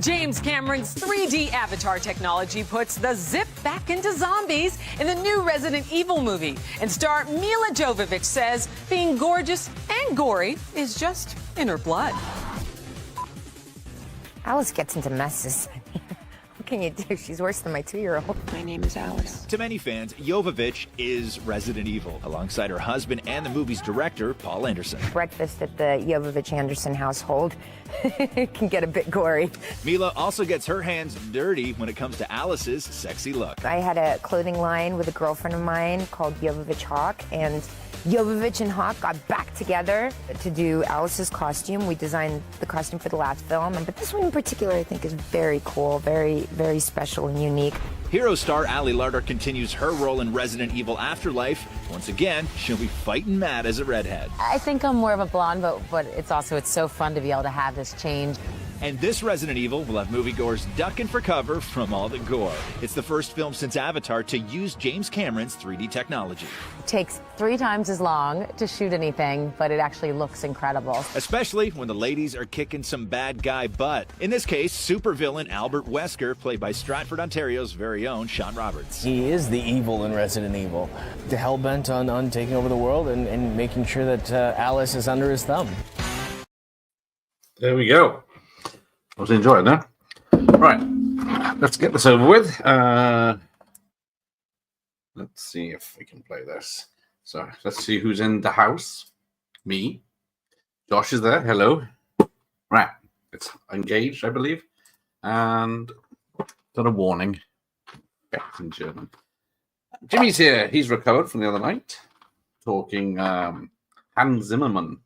James Cameron's 3D avatar technology puts the zip back into zombies in the new Resident Evil movie. And star Mila Jovovich says being gorgeous and gory is just in her blood. Alice gets into messes. What can you do? She's worse than my 2-year-old. My name is Alice. To many fans, Jovovich is Resident Evil, alongside her husband and the movie's director, Paul Anderson. Breakfast at the Jovovich-Anderson household can get a bit gory. Mila also gets her hands dirty when it comes to Alice's sexy look. I had a clothing line with a girlfriend of mine called Jovovich Hawk, and Jovovich and Hawk got back together to do Alice's costume. We designed the costume for the last film, but this one in particular I think is very cool, very, very special and unique. Hero star Ali Larter continues her role in Resident Evil Afterlife. Once again, she'll be fighting mad as a redhead. I think I'm more of a blonde, but it's so fun to be able to have this change. And this Resident Evil will have moviegoers ducking for cover from all the gore. It's the first film since Avatar to use James Cameron's 3D technology. It takes 3 times as long to shoot anything, but it actually looks incredible. Especially when the ladies are kicking some bad guy butt. In this case, supervillain Albert Wesker, played by Stratford, Ontario's very own Sean Roberts. He is the evil in Resident Evil. The hell-bent on taking over the world and making sure that Alice is under his thumb. There we go. I was enjoying that. Right, let's get this over with. Let's see if we can play this. So let's see who's in the house. Me. Josh is there. Hello. Right, it's engaged, I believe. And got a warning. Okay, it's in German. Jimmy's here. He's recovered from the other night. Talking Hans Zimmerman.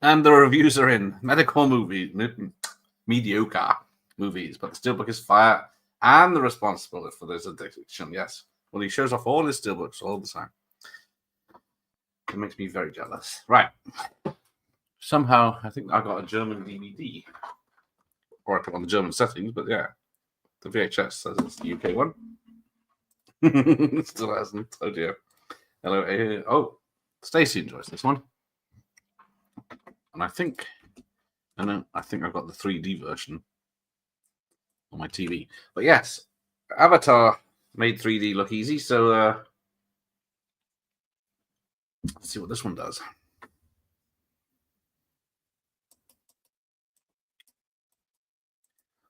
And the reviews are in. Medical movie, mediocre movies, but the steelbook is fire, and the responsible for this addiction. Yes. Well, he shows off all his steelbooks all the time. It makes me very jealous. Right. Somehow, I think I got a German DVD. Or I put on the German settings, but yeah. The VHS says it's the UK one. It still hasn't. Oh dear. Hello. Oh, Stacey enjoys this one. And I think I've got the 3D version on my TV. But yes, Avatar made 3D look easy, so let's see what this one does.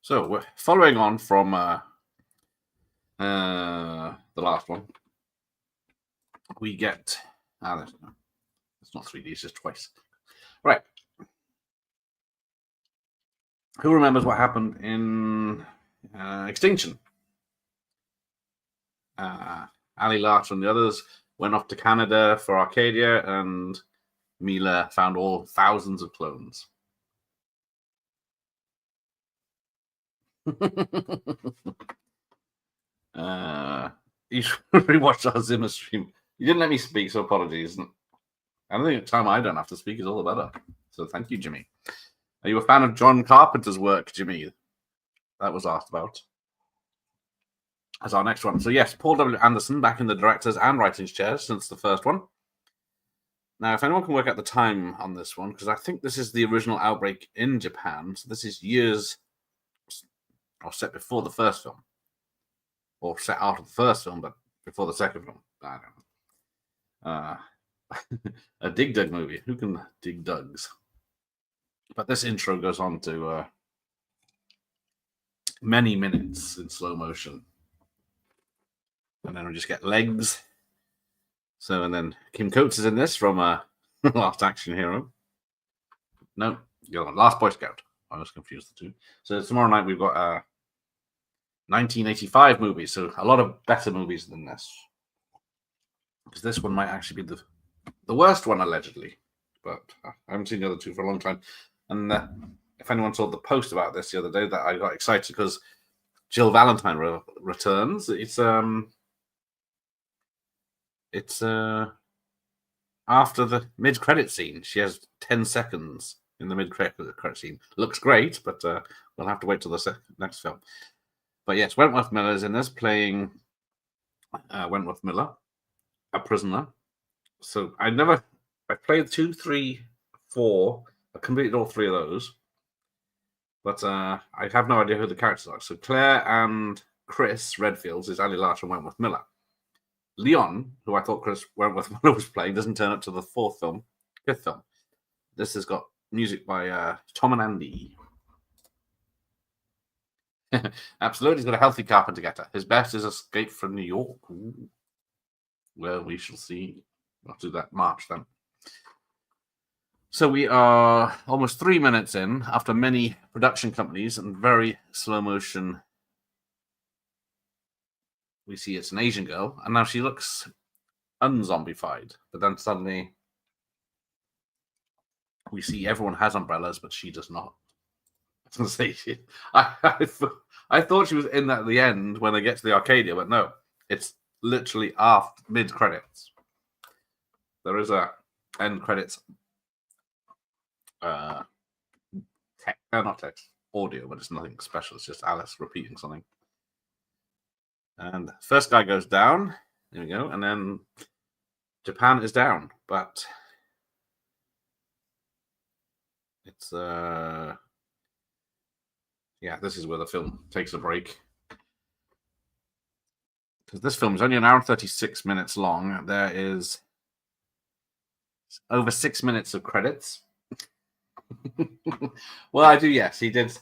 So we're following on from the last one. We get it's not 3D, it's just twice. Right. Who remembers what happened in Extinction? Ali Larter and the others went off to Canada for Arcadia, and Mila found all thousands of clones. You should rewatch our Zimmer stream. You didn't let me speak, so apologies. I don't think the time I don't have to speak is all the better. So thank you, Jimmy. Are you a fan of John Carpenter's work, Jimmy? That was asked about. As our next one. So yes, Paul W. Anderson back in the directors and writers chairs since the first one. Now, if anyone can work out the time on this one, because I think this is the original outbreak in Japan. So this is years or set before the first film. Or set after the first film, but before the second film. I don't know. A Dig Dug movie. Who can dig Dugs? But this intro goes on to many minutes in slow motion. And then we just get legs. So, and then Kim Coates is in this from Last Action Hero. No, Last Boy Scout. I was confused the two. So tomorrow night we've got 1985 movies. So a lot of better movies than this. Because this one might actually be the worst one, allegedly. But I haven't seen the other two for a long time. And if anyone saw the post about this the other day, that I got excited because Jill Valentine returns. It's after the mid-credit scene. She has 10 seconds in the mid-credit scene. Looks great, but we'll have to wait till the next film. But yes, Wentworth Miller is in this, playing Wentworth Miller, a prisoner. So I played 2, 3, 4, a completed all 3 of those. But I have no idea who the characters are. So Claire and Chris Redfields is Ali Larter and Wentworth Miller. Leon, who I thought Chris Wentworth Miller was playing, doesn't turn up to the 5th film. This has got music by Tom and Andy. Absolutely, he's got a healthy carpenter getter. His best is Escape from New York. Ooh. Well, we shall see. I'll do that March then. So we are almost 3 minutes in after many production companies and very slow motion. We see it's an Asian girl, and now she looks unzombified. But then suddenly we see everyone has umbrellas, but she does not. I was going to say, I thought she was in that at the end when they get to the Arcadia, but no, it's literally after mid credits. There is a end credits, not text, audio, but it's nothing special. It's just Alice repeating something. And first guy goes down. There we go, and then Japan is down, but it's yeah, this is where the film takes a break. Because this film is only an hour and 36 minutes long. There is over 6 minutes of credits. Well, I do, yes. He did.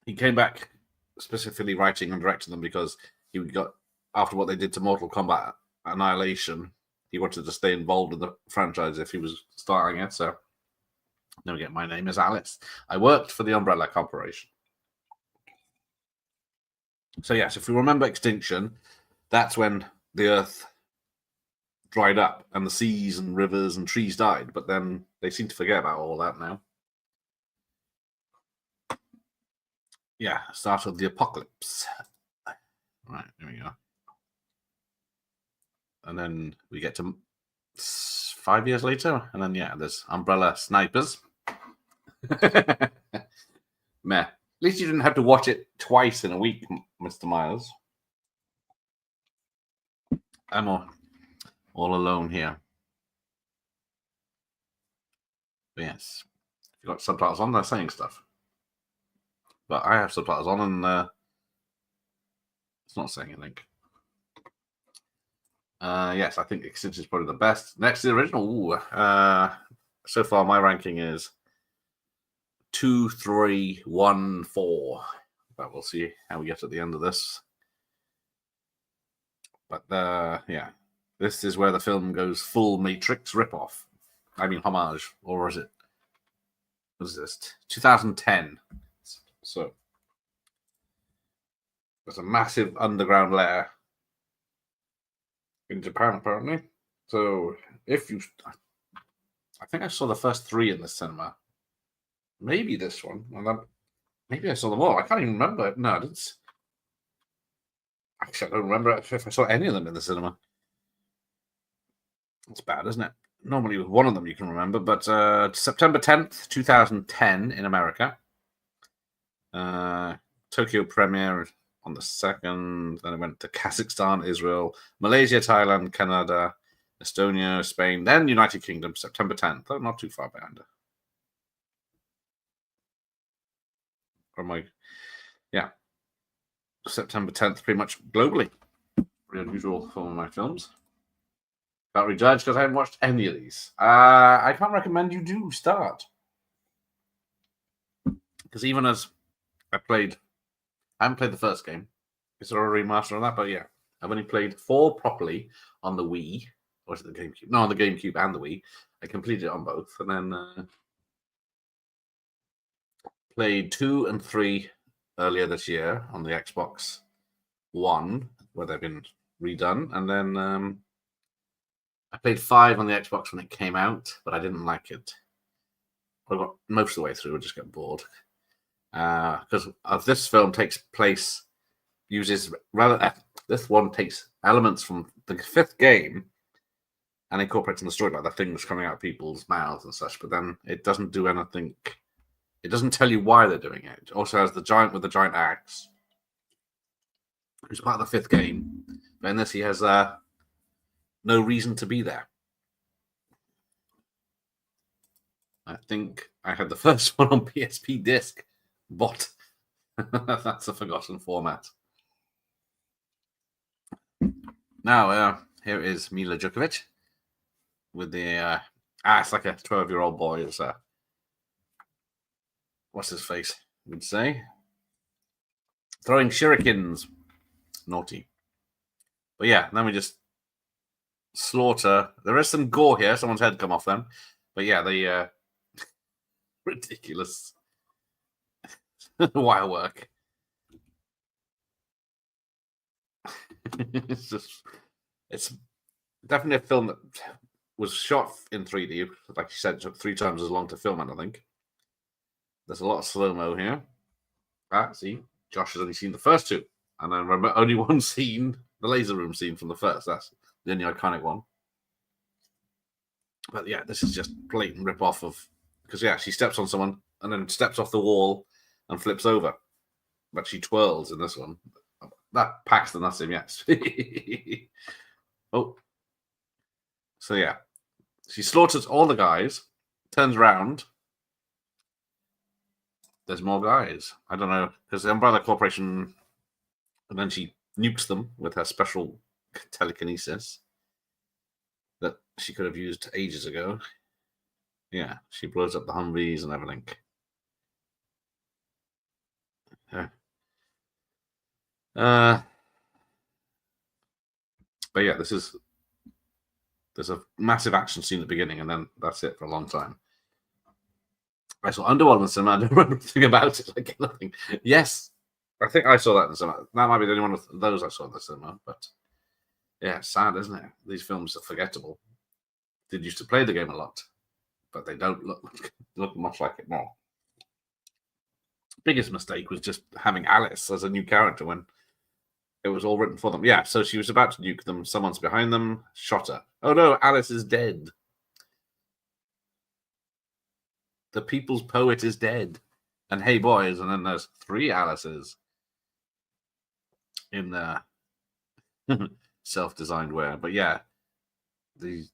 He came back specifically writing and directing them because he got, after what they did to Mortal Kombat Annihilation, he wanted to stay involved in the franchise if he was starting it, so... There we go. My name is Alice. I worked for the Umbrella Corporation. So yes, if we remember Extinction, that's when the Earth dried up and the seas and rivers and trees died. But then they seem to forget about all that now. Yeah, start of the apocalypse. Right, there we go. And then we get to 5 years later, and then yeah, there's Umbrella Snipers. Meh. At least you didn't have to watch it twice in a week, Mr. Miles. I'm all alone here. But yes, if you've got subtitles on, they're saying stuff. But I have subtitles on, and it's not saying anything. Yes, I think Extinction is probably the best. Next, the original. So far, my ranking is 2, 3, 1, 4. But we'll see how we get at the end of this. But yeah, this is where the film goes full Matrix ripoff. I mean, homage, or is it? What is this? 2010. So there's a massive underground lair in Japan, apparently. So if you, I think I saw the first 3 in the cinema. Maybe this one, and then maybe I saw them all. I can't even remember. No, I didn't. Actually, I don't remember if I saw any of them in the cinema. It's bad, isn't it? Normally, with one of them you can remember, but September 10th, 2010 in America. Tokyo premiere on the 2nd. Then it went to Kazakhstan, Israel, Malaysia, Thailand, Canada, Estonia, Spain, then United Kingdom, September 10th. Oh, not too far behind. Yeah, September 10th, pretty much globally. Pretty unusual for one of my films. Can't rejudge because I haven't watched any of these. I can't recommend you do start. Because even as I haven't played the first game. Is there a remaster on that? But yeah, I've only played 4 properly on the Wii. Or is it the GameCube? No, on the GameCube and the Wii. I completed it on both. And then played 2 and 3 earlier this year on the Xbox One, where they've been redone. And then I played 5 on the Xbox when it came out, but I didn't like it. I got most of the way through, I just got bored. Because this film takes place, this one takes elements from the 5th game and incorporates in the story, like the things coming out of people's mouths and such, but then it doesn't do anything. It doesn't tell you why they're doing it. It also has the giant with the giant axe, who's part of the 5th game. But in this, he has no reason to be there. I think I had the first one on PSP disc, but that's a forgotten format. Now, here is Mila Djokovic with the it's like a 12-year-old boy. It's what's his face? Would say throwing shurikens, naughty. But yeah, then we just slaughter. There is some gore here. Someone's head come off them. But yeah, the ridiculous wire work. It's definitely a film that was shot in 3D. Like you said, it took 3 times as long to film it, I think. There's a lot of slow-mo here. See, Josh has only seen the first 2. And I remember only one scene, the laser room scene from the first. That's the only iconic one. But yeah, this is just blatant rip-off of... Because yeah, she steps on someone and then steps off the wall and flips over. But she twirls in this one. That packs the nuts in, yes. Oh. So yeah. She slaughters all the guys, turns around. There's more guys. I don't know. Because the Umbrella Corporation... And then she nukes them with her special telekinesis that she could have used ages ago. Yeah, she blows up the Humvees and everything. But yeah, there's a massive action scene at the beginning, and then that's it for a long time. I saw Underworld in the cinema. I don't remember anything about it. Like nothing. Yes, I think I saw that in the cinema. That might be the only one of those I saw in the cinema. But yeah, it's sad, isn't it? These films are forgettable. Did used to play the game a lot, but they don't look much like it now. Biggest mistake was just having Alice as a new character when it was all written for them. Yeah, so she was about to nuke them. Someone's behind them, shot her. Oh no, Alice is dead. The people's poet is dead. And hey boys, and then there's 3 Alices in the self-designed wear. But yeah, these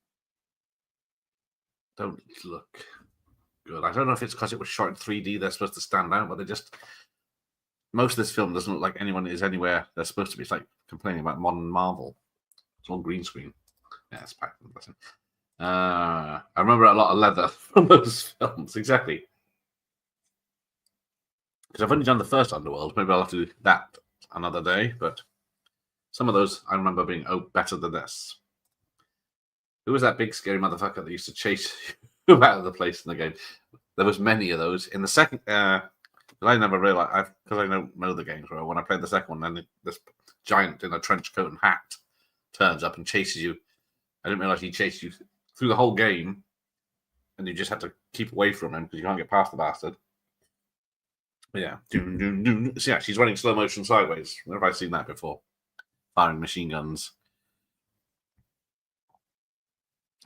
don't look good. I don't know if it's because it was shot in 3D, they're supposed to stand out, but they just... Most of this film doesn't look like anyone is anywhere they're supposed to be. It's like complaining about modern Marvel. It's all green screen. Yeah, it's back. I remember a lot of leather from those films. Exactly. Because I've only done the first Underworld. Maybe I'll have to do that another day. But some of those I remember being better than this. Who was that big scary motherfucker that used to chase you out of the place in the game? There was many of those. In the second... I never realized, because I don't know the games well. When I played the second one, then this giant in a trench coat and hat turns up and chases you. I didn't realize he chased you through the whole game, and you just had to keep away from him because you can't get past the bastard. But yeah, so yeah, she's running slow motion sideways. Where have I seen that before? Firing machine guns.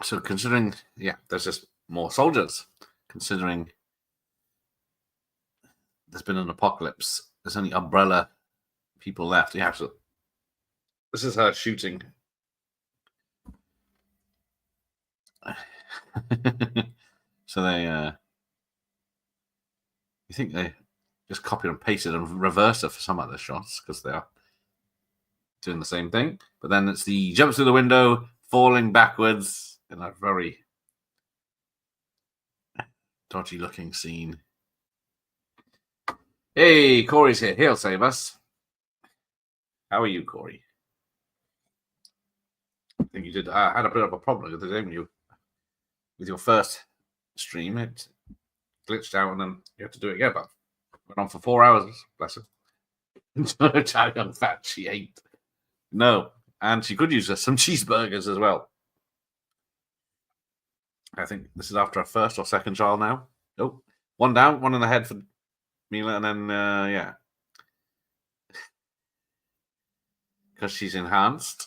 So considering, yeah, there's just more soldiers. Considering there's been an apocalypse. There's only Umbrella people left. Yeah, so this is her shooting. So they, you think they just copied and pasted and reversed it for some other shots because they are doing the same thing. But then it's the jumps through the window, falling backwards in a very dodgy looking scene. Hey, Corey's here. He'll save us. How are you, Corey? I think you did. I had a bit of a problem with the day with your first stream. It glitched out, and then you had to do it again. But went on for 4 hours. Bless her. How young fat she ate. No, and she could use some cheeseburgers as well. I think this is after her first or second child now. Oh, one down, one in the head for Mila, and then, yeah. Because she's enhanced.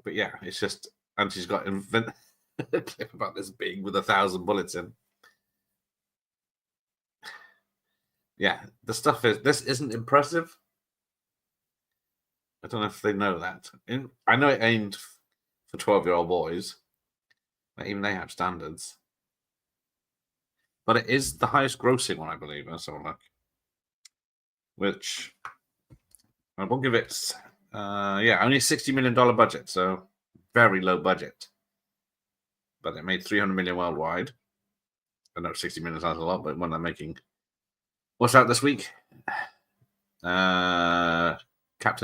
But yeah, it's just... And she's got a clip about this big with 1,000 bullets in. Yeah, the stuff is... This isn't impressive. I don't know if they know that. I know it aimed for 12-year-old boys. But even they have standards. but it is the highest grossing one, I believe. Let's have a look. Which I will give it, only $60 million budget, so very low budget. But it made 300 million worldwide. I know 60 million sounds a lot, but when they're making, what's out this week? Captain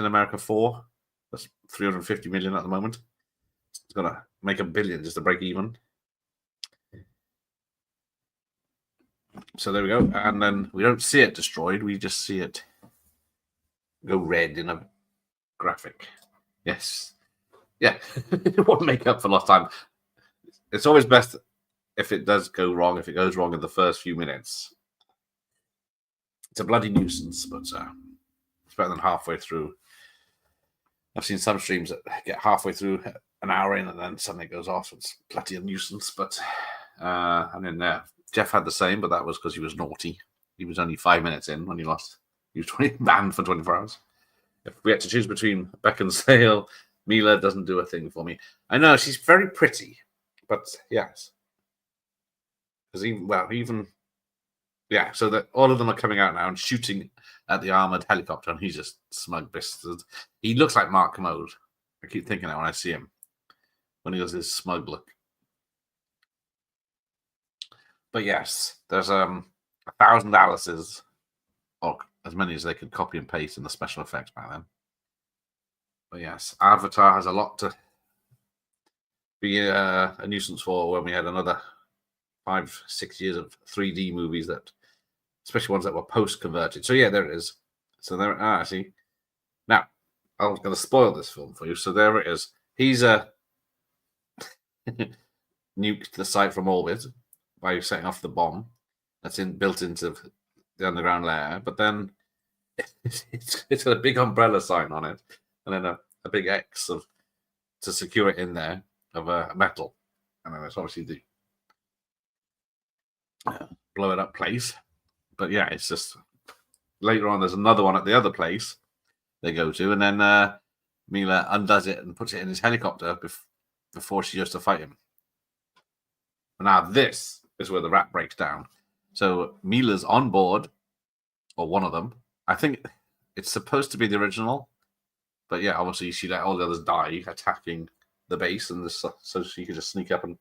America 4. That's 350 million at the moment. It's gonna make $1 billion just to break even. So there we go. And then we don't see it destroyed, we just see it go red in a graphic. Yes. Yeah. It won't make up for lost time. It's always best if it does go wrong, if it goes wrong in the first few minutes. It's a bloody nuisance, but it's better than halfway through. I've seen some streams that get halfway through an hour in and then suddenly it goes off. It's bloody a nuisance. But Jeff had the same, but that was because he was naughty. He was only 5 minutes in when he lost. He was banned for 24 hours. If we had to choose between Beckinsale, Mila doesn't do a thing for me. I know she's very pretty, but yes, because so that all of them are coming out now and shooting at the armored helicopter, and he's just smug bisted. He looks like Mark Commode. I keep thinking that when I see him, when he does his smug look. But yes, there's 1,000 Alice's, or as many as they could copy and paste in the special effects back then. But yes, Avatar has a lot to be a nuisance for when we had another 5-6 years of 3D movies, that, especially ones that were post-converted. So yeah, there it is. So there, see. Now, I'm going to spoil this film for you. So there it is. He's nuked the site from orbit by setting off the bomb that's built into the underground layer. But then it's got a big umbrella sign on it, and then a big X to secure it in there of metal. And then it's obviously the blow it up place. But yeah, it's just later on there's another one at the other place they go to, and then Mila undoes it and puts it in his helicopter before she goes to fight him. Now this is where the rap breaks down. So Mila's on board, or one of them. I think it's supposed to be the original, but yeah, obviously she let all the others die attacking the base, and so she could just sneak up and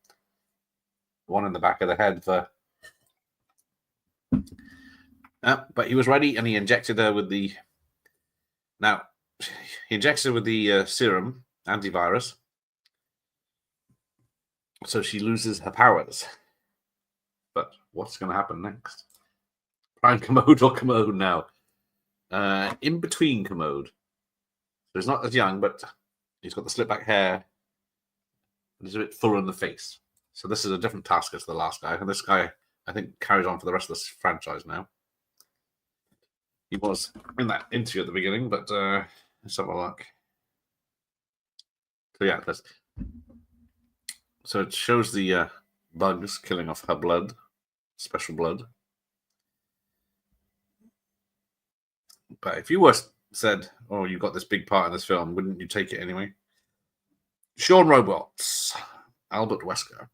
one in the back of the head for. But he was ready, and he injected her with the. Now, he injects her with the serum antivirus, so she loses her powers. But what's going to happen next? Prime Commode or Commode now? In between Commode. So he's not as young, but he's got the slick back hair. He's a bit fuller in the face. So this is a different task as the last guy. And this guy, I think, carries on for the rest of this franchise now. He was in that interview at the beginning, but let's have a look. So yeah, so it shows the bugs killing off her blood, special blood. But if you were said, "Oh, you got this big part in this film," wouldn't you take it anyway? Sean Robards, Albert Wesker.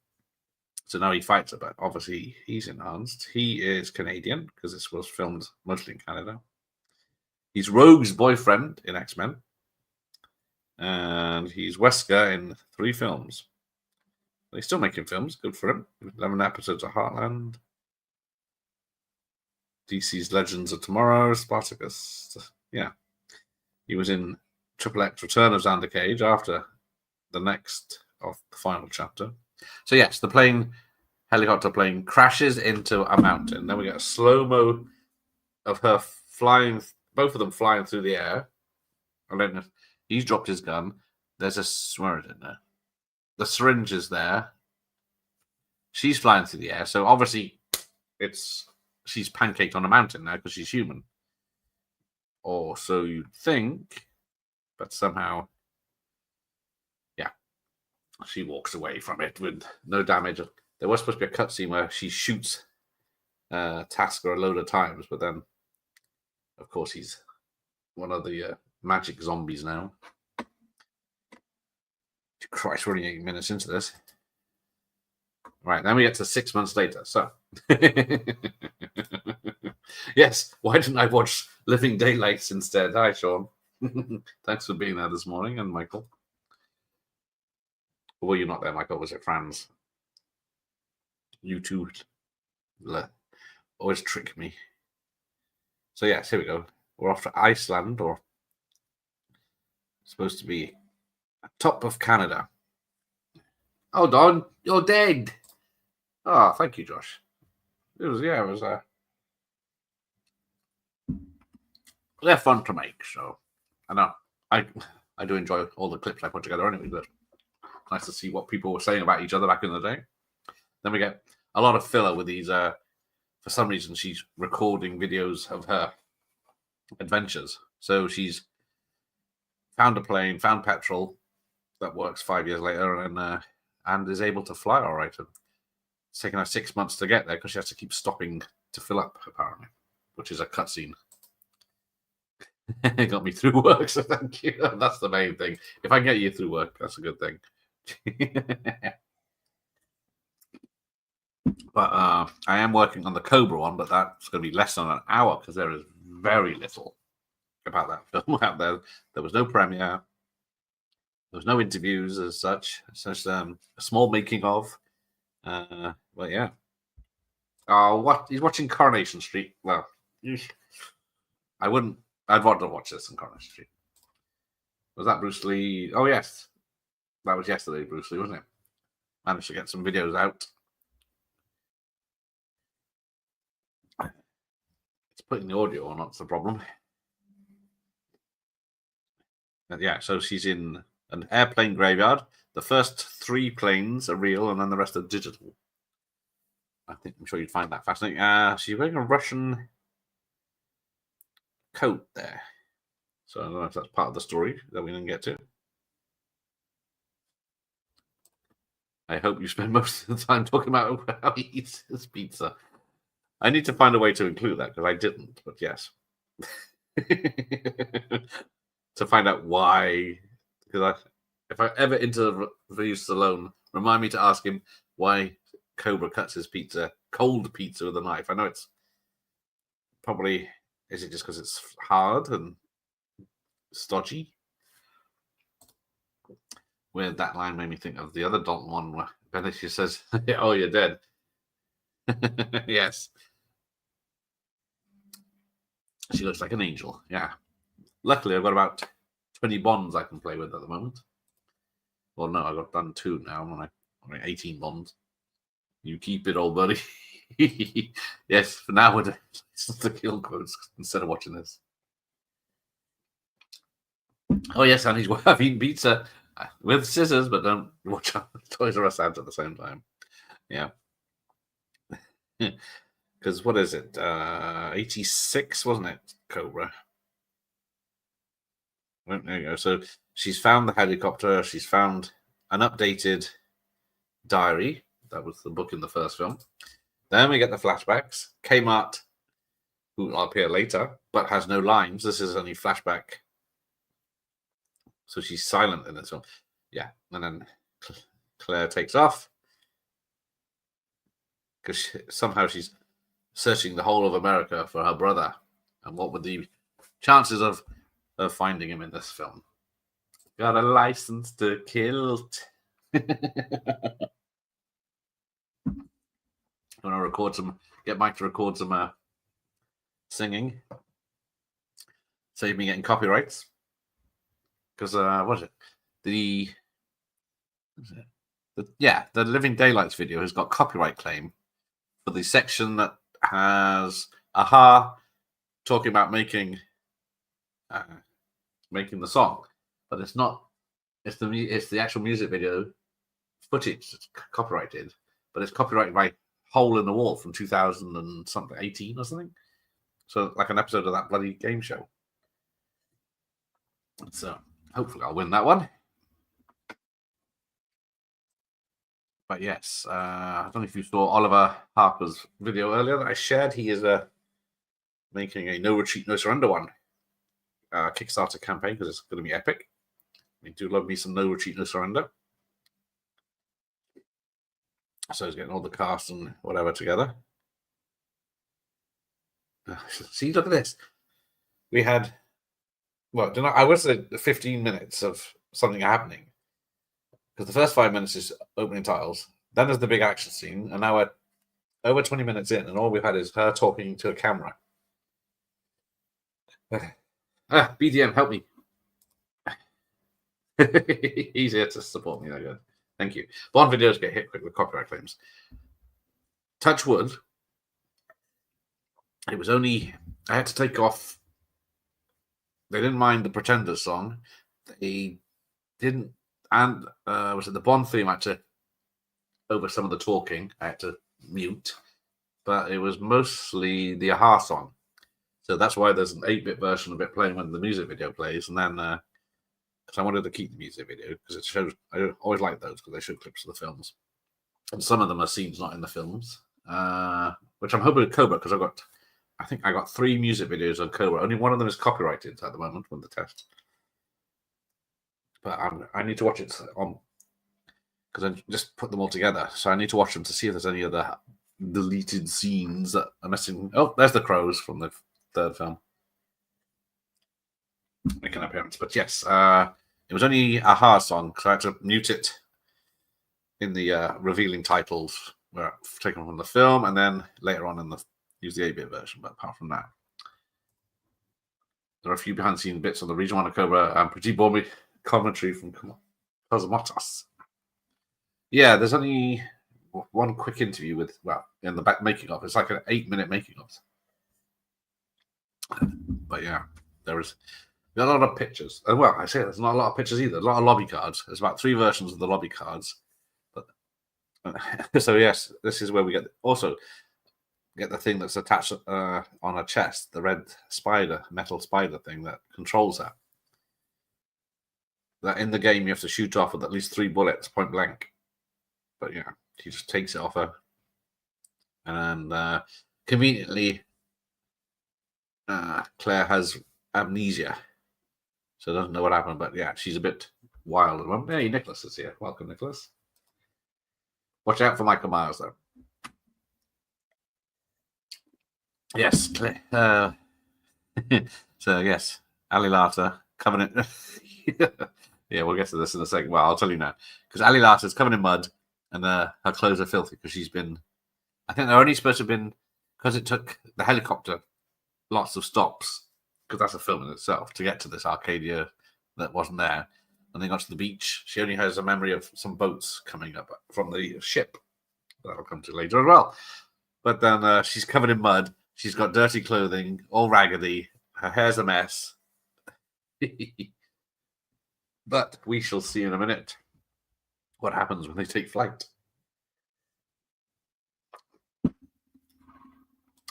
So now he fights her, but obviously he's enhanced. He is Canadian because this was filmed mostly in Canada. He's Rogue's boyfriend in X-Men. And he's Wesker in 3 films. He's still making films. Good for him. 11 episodes of Heartland. DC's Legends of Tomorrow. Spartacus. Yeah. He was in Triple X Return of Xander Cage after the next of the final chapter. So yes, the helicopter plane crashes into a mountain. Then we get a slow-mo of her flying, both of them flying through the air. And then he's dropped his gun. There's where is it now? The syringe is there. She's flying through the air. So obviously she's pancaked on a mountain now because she's human. Or so you'd think. But somehow, yeah, she walks away from it with no damage. There was supposed to be a cutscene where she shoots Tasker a load of times, but then, of course, he's one of the magic zombies now. Christ, we're only 8 minutes into this. Right, then we get to 6 months later. So, yes, why didn't I watch Living Daylights instead? Hi, Sean. Thanks for being there this morning, and Michael. Or were you not there, Michael? Was it Franz? You two always trick me. So, yes, here we go. We're off to Iceland, or supposed to be top of Canada. Oh, Don, you're dead. Oh, thank you, Josh. They're fun to make, so I know I do enjoy all the clips I put together anyway, but it's nice to see what people were saying about each other back in the day. Then we get a lot of filler with these for some reason she's recording videos of her adventures. So she's found a plane, found petrol that works 5 years later, and is able to fly all right. It's taken her 6 months to get there because she has to keep stopping to fill up, apparently, which is a cutscene. It got me through work, so thank you. That's the main thing. If I get you through work, that's a good thing. But I am working on the Cobra one, but that's going to be less than an hour because there is very little about that film out there. There was no premiere. There was no interviews as such. It's just a small making of. But yeah. What he's watching Coronation Street. Well, I wouldn't. I'd want to watch this on Coronation Street. Was that Bruce Lee? Oh yes, that was yesterday, Bruce Lee, wasn't it? Managed to get some videos out. It's putting the audio on, that's the problem. And yeah, so she's in an airplane graveyard. The first 3 planes are real, and then the rest are digital. I'm sure you'd find that fascinating. She's wearing a Russian coat there. So I don't know if that's part of the story that we didn't get to. I hope you spend most of the time talking about how he eats his pizza. I need to find a way to include that because I didn't, but yes. To find out why. Because if I ever interview Stallone, remind me to ask him why Cobra cuts his pizza, cold pizza with a knife. I know it's probably, is it just because it's hard and stodgy? Where that line made me think of the other Dalton one where Benicia says, "Oh, you're dead." Yes. She looks like an angel. Yeah. Luckily, I've got about 20 bonds I can play with at the moment. Well, no, I've got done 2 now. I'm on 18 bonds. You keep it, old buddy. Yes, for now, we're the kill quotes instead of watching this. Oh, yes, and he's having pizza with scissors, but don't watch out Toys R Us ads at the same time. Yeah. Because what is it? 86, wasn't it, Cobra? Well, there you go. So she's found the helicopter. She's found an updated diary. That was the book in the first film. Then we get the flashbacks. Kmart, who will appear later, but has no lines. This is only flashback. So she's silent in this film. Yeah. And then Claire takes off. Because somehow she's searching the whole of America for her brother. And what would the chances of finding him in this film? Got a license to kill. I'm going to record get Mike to record some singing. Save me getting copyrights. Because, what is it? The Living Daylights video has got copyright claim for the section that has Aha talking about making the song, but it's not. It's the actual music video footage that's copyrighted, but it's copyrighted by Hole in the Wall from 2000 and something, 18 or something. So like an episode of that bloody game show. So hopefully I'll win that one. But yes, I don't know if you saw Oliver Harper's video earlier that I shared. He is making a No Retreat, No Surrender one Kickstarter campaign because it's going to be epic. I do love me some No Retreat, No Surrender. So he's getting all the cast and whatever together. See, look at this. We had, well, I would say 15 minutes of something happening. Because the first 5 minutes is opening titles. Then there's the big action scene. And now we're over 20 minutes in, and all we've had is her talking to a camera. BDM, help me. He's here to support me. There you go. Thank you. Bond videos get hit quick with copyright claims. Touch wood. It was only, I had to take off. They didn't mind the Pretenders song. They didn't, and was it the Bond theme? I had to, over some of the talking, I had to mute. But it was mostly the Aha song. So that's why there's an 8-bit version of it playing when the music video plays. And then, because I wanted to keep the music video, because it shows, I always like those because they show clips of the films. And some of them are scenes not in the films, which I'm hoping to Cobra, because I think I got 3 music videos on Cobra. Only one of them is copyrighted at the moment with the test. But I need to watch it on, because I just put them all together. So I need to watch them to see if there's any other deleted scenes that are missing. Oh, there's the crows from the 3rd film making an appearance. But yes, it was only a hard song because I had to mute it in the revealing titles were taken from the film, and then later on use the 8-bit version. But apart from that, there are a few behind-the-scenes bits on the Region 1 of Cobra and pretty boring commentary from Cosmotos. Yeah, there's only one quick interview with, well, in the back making of. It's like an 8-minute making of. But yeah, there's a lot of pictures. And well, I say there's not a lot of pictures either. A lot of lobby cards. There's about 3 versions of the lobby cards. But so yes, this is where we get the thing that's attached on her chest, the red metal spider thing that controls that. That in the game you have to shoot off with at least 3 bullets, point blank. But yeah, she just takes it off her, and conveniently, Claire has amnesia, so doesn't know what happened. But yeah, she's a bit wild at the moment. Hey, Nicholas is here. Welcome, Nicholas. Watch out for Michael Myers, though. Yes, Claire. So yes, Ali Larter, Covenant. Yeah, we'll get to this in a second. Well, I'll tell you now, because Ali Larter's covered in mud, and her clothes are filthy because she's been. I think they're only supposed to have been, because it took the helicopter lots of stops, because that's a film in itself, to get to this Arcadia that wasn't there. And they got to the beach. She only has a memory of some boats coming up from the ship. That'll come to later as well. But then she's covered in mud. She's got dirty clothing, all raggedy. Her hair's a mess. But we shall see in a minute what happens when they take flight.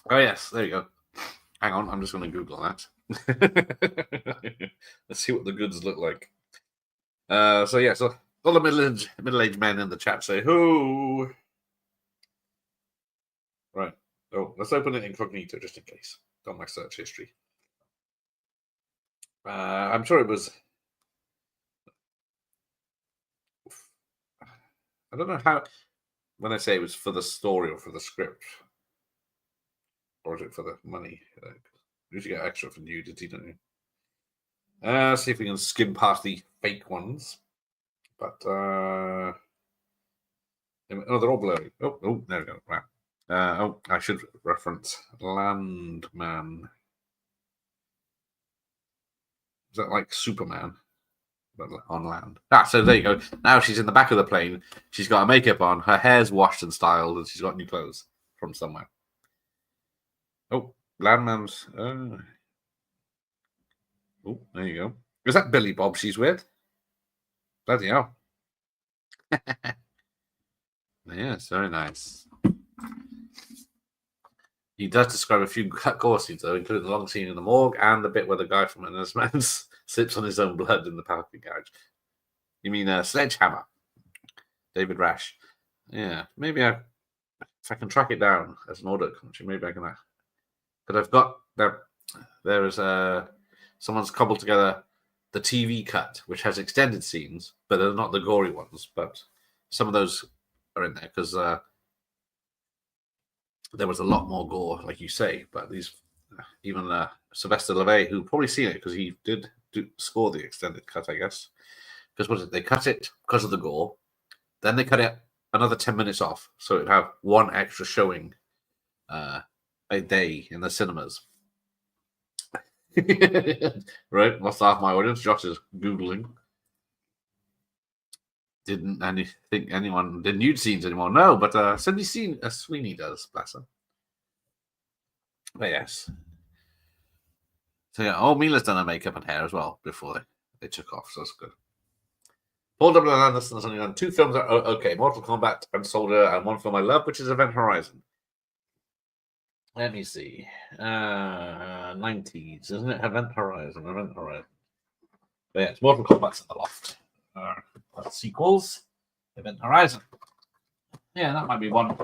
Oh, yes, there you go. Hang on, I'm just going to Google that. Let's see what the goods look like. So all the middle-aged men in the chat say, who? Right. Oh, let's open it incognito just in case. On my search history. I'm sure it was. I don't know how. When I say it was for the story or for the script, or is it for the money? You should get extra for nudity, don't you? See if we can skim past the fake ones. But oh, they're all blurry. Oh, there we go. Right. I should reference Landman. Is that like Superman, but on land? So there you go. Now she's in the back of the plane. She's got her makeup on. Her hair's washed and styled, and she's got new clothes from somewhere. Oh, Landman's. Oh, there you go. Is that Billy Bob she's with? Bloody hell. Yes, very nice. He does describe a few gore scenes, though, including the long scene in the morgue and the bit where the guy from Endless Man sips on his own blood in the parking garage. You mean Sledgehammer? David Rash. Yeah, maybe if I can track it down as an audio country, maybe I can. But I've got there is someone's cobbled together the TV cut, which has extended scenes, but they're not the gory ones. But some of those are in there because there was a lot more gore, like you say. But these, even Sylvester LeVay, who probably seen it because he did score the extended cut, I guess. Because what is it? They cut it because of the gore, then they cut it another 10 minutes off, so it'd have one extra showing a day in the cinemas. Right, lost half my audience. Josh is googling. Didn't think anyone did nude scenes anymore? No, but Cindy Sweeney does, bless her. But yes. So yeah, Mila's done her makeup and hair as well before they took off, so that's good. Paul W. Anderson has only done 2 films. Okay, Mortal Kombat and Soldier, and 1 film I love, which is Event Horizon. Let me see. 90s, isn't it? Event Horizon. But yeah, it's Mortal Kombat's in the loft. Sequels. Event Horizon. Yeah, that might be one.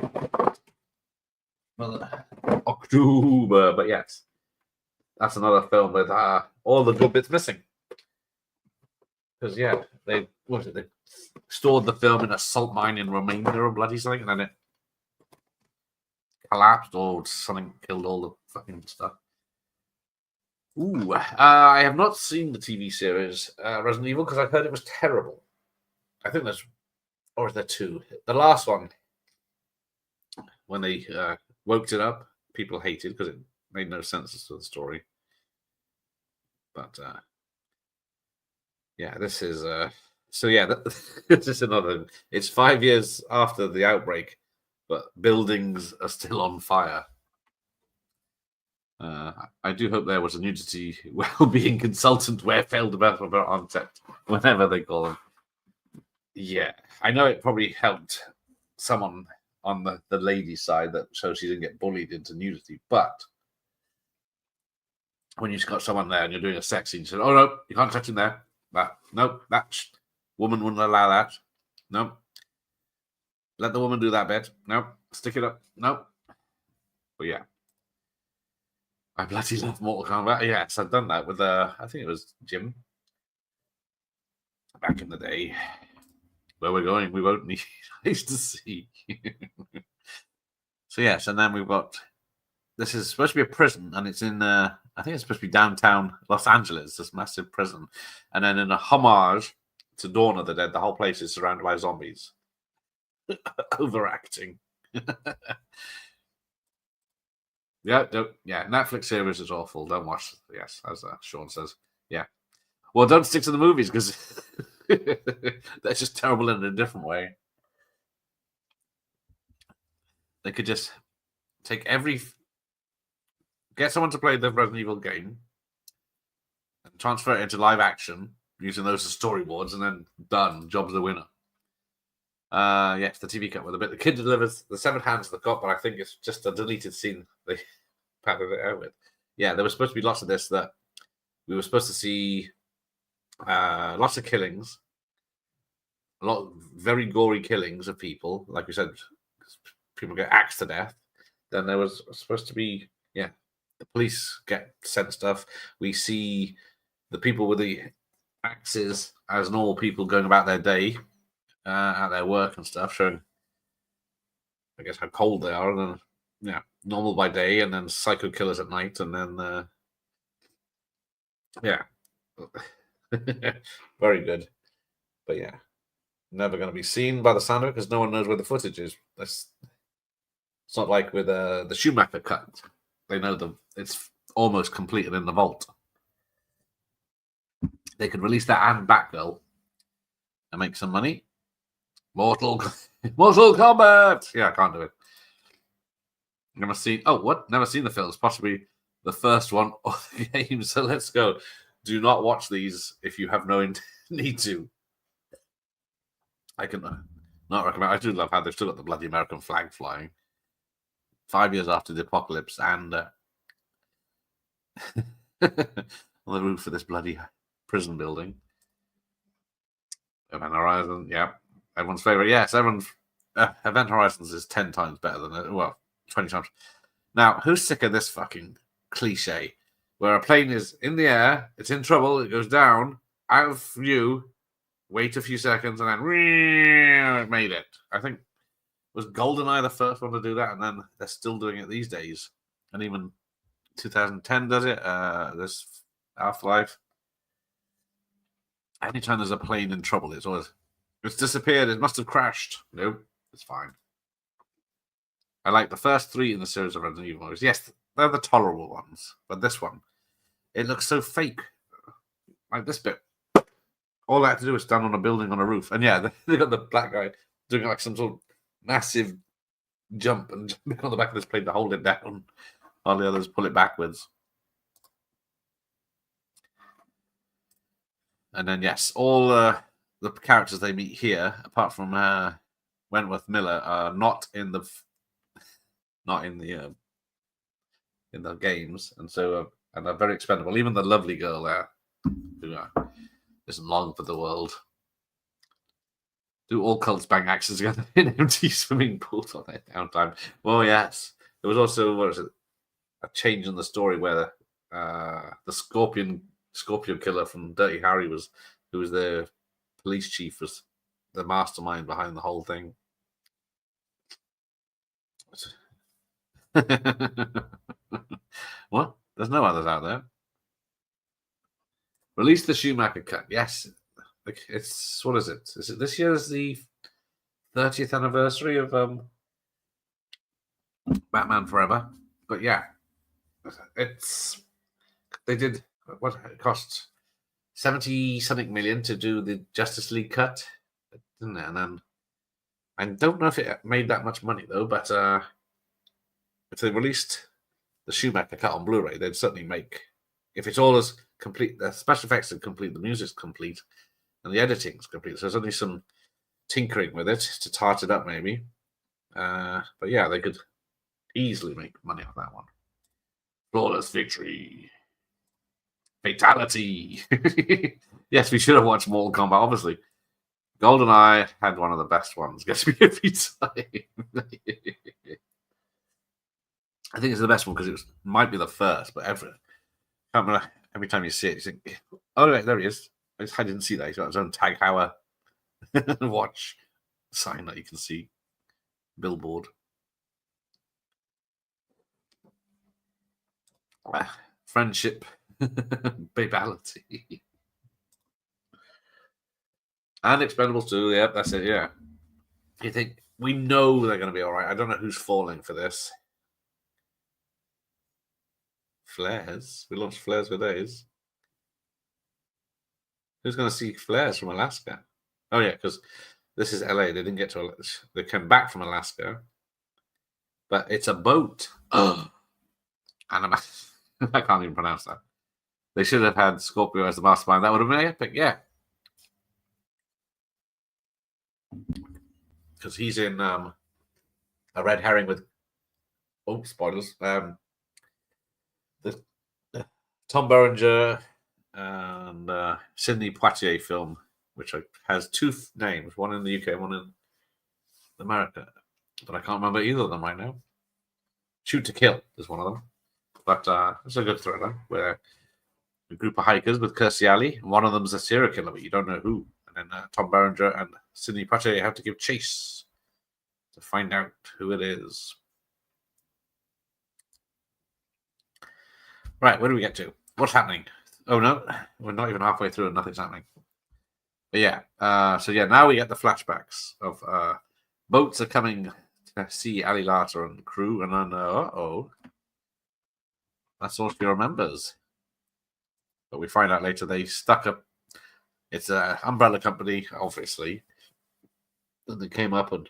Well, October, but yes. That's another film with all the good bits missing. Because, yeah, they stored the film in a salt mine in Romania or bloody something, and then it collapsed or something killed all the fucking stuff. Ooh, I have not seen the TV series Resident Evil because I heard it was terrible. I think there's, or is there 2? The last one, when they woke it up, people hated because it made no sense to the story. But yeah, this is so yeah, this is another. It's 5 years after the outbreak, but buildings are still on fire. I do hope there was a nudity well-being consultant where failed developer on set, whenever they call them. Yeah, I know it probably helped someone on the lady side that so she didn't get bullied into nudity, but when you've got someone there and you're doing a sex scene, you say, "Oh no, you can't touch him there." That woman wouldn't allow that. No, let the woman do that bit. No, stick it up. No, but yeah. I bloody love Mortal Kombat. Yes, I've done that with I think it was Jim back in the day. Where we're going, we won't need eyes to see. So yes, and then we've got. This is supposed to be a prison, and it's in. I think it's supposed to be downtown Los Angeles. This massive prison, and then in a homage to Dawn of the Dead, the whole place is surrounded by zombies. Overacting. Yeah, Netflix series is awful. Don't watch. Yes, as Sean says. Yeah. Well, don't stick to the movies because they're just terrible in a different way. They could just take get someone to play the Resident Evil game and transfer it into live action using those as storyboards, and then done. Job's the winner. Yes, the TV cut with a bit. The kid delivers the 7 hands of the cop, but I think it's just a deleted scene they padded it out with. Yeah, there was supposed to be lots of this that we were supposed to see lots of killings, a lot of very gory killings of people. Like we said, people get axed to death. Then there was supposed to be, the police get sent stuff. We see the people with the axes as normal people going about their day, at their work and stuff, showing, I guess, how cold they are, and then normal by day, and then psycho killers at night, and then very good. But yeah, never going to be seen by the sound of it because no one knows where the footage is. It's not like with the Schumacher cut. They know it's almost completed in the vault. They could release that and Batgirl and make some money. Mortal Kombat. Yeah, I can't do it. Never seen. Oh, what? Never seen the films. Possibly the first one of the game. So let's go. Do not watch these if you have no need to. I can not recommend. I do love how they've still got the bloody American flag flying 5 years after the apocalypse, and on the roof of this bloody prison building. Event Horizon, yeah, everyone's favorite. Yes, everyone's Event Horizons is 10 times better than it. Well, 20 times. Now, who's sick of this fucking cliche where a plane is in the air, it's in trouble, it goes down, out of view, wait a few seconds, and then it made it. I think Was GoldenEye the first one to do that? And then they're still doing it these days. And even 2010 does it. This Afterlife. Anytime there's a plane in trouble, it's disappeared. It must have crashed. No, it's fine. I like the first 3 in the series of Resident Evil movies. Yes, they're the tolerable ones. But this one, it looks so fake. Like this bit. All I had to do was stand on a building on a roof. And yeah, they got the black guy doing like some sort of massive jump and jumping on the back of this plane to hold it down while the others pull it backwards. And then, yes, all the characters they meet here, apart from Wentworth Miller, are not in the games, and so and they're very expendable. Even the lovely girl there, who isn't long for the world. Do all cults bang axes together in empty swimming pools on their downtime? Well, yes. There was also a change in the story where the Scorpion killer from Dirty Harry who was the police chief, was the mastermind behind the whole thing. What? There's no others out there. Release the Schumacher cut. Yes. It's, what is it? Is it this year's the 30th anniversary of Batman Forever? But yeah, they did what it cost 70-something million to do the Justice League cut, didn't it? And then I don't know if it made that much money though, but if they released the Schumacher cut on Blu-ray, they'd certainly make, if it's all as complete, the special effects are complete, the music's complete, and the editing's complete. So there's only some tinkering with it to tart it up, maybe. But yeah, they could easily make money off that one. Flawless victory. Fatality. Yes, we should have watched Mortal Kombat, obviously. GoldenEye had one of the best ones. Gets me every time. I think it's the best one because it might be the first, but every time you see it, you think, oh, right, there he is. I didn't see that. He's got his own Tag Heuer watch sign that you can see. Billboard. Friendship. Babality. And Expendables 2. Yep, that's it, yeah. You think, we know they're going to be all right. I don't know who's falling for this. Flares. We launched Flares for days. Who's going to see Flares from Alaska? Oh, yeah, because this is LA. They didn't get to Alaska. They came back from Alaska. But it's a boat. Oh. And I can't even pronounce that. They should have had Scorpio as the mastermind. That would have been epic, yeah. Because he's in a red herring with... Oh, spoilers. The Tom Berenger and Sidney Poitier film, which has 2 names, one in the UK, one in America. But I can't remember either of them right now. Shoot to Kill is one of them. But it's a good thriller where a group of hikers with Kirstie Alley, and one of them is a serial killer, but you don't know who. And then Tom Berenger and Sidney Poitier have to give chase to find out who it is. Right, where do we get to? What's happening? Oh, no, we're not even halfway through and nothing's happening. But yeah, so yeah, now we get the flashbacks of boats are coming to see Ali Larter and the crew, and then, that's all she remembers. But we find out later they stuck up. It's an umbrella company, obviously. And they came up and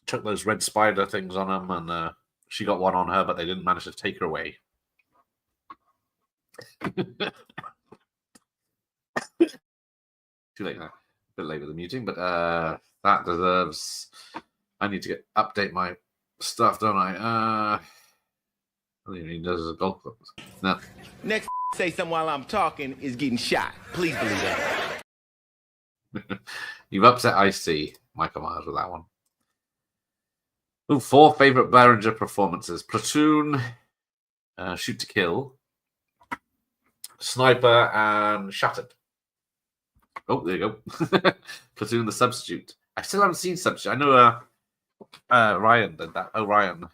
took those red spider things on them, and she got one on her, but they didn't manage to take her away. Too late now. A bit late with the muting, but that deserves. I need to update my stuff, don't I? I don't even need those as a golf club. No. Next say something while I'm talking is getting shot. Please believe that. You've upset Ice-T, Michael Myers, with that one. Ooh, 4 favorite Berenger performances: Platoon, Shoot to Kill, Sniper, and Shattered. Oh, there you go. Platoon, The Substitute. I still haven't seen Substitute. I know Ryan did that. Oh, Ryan.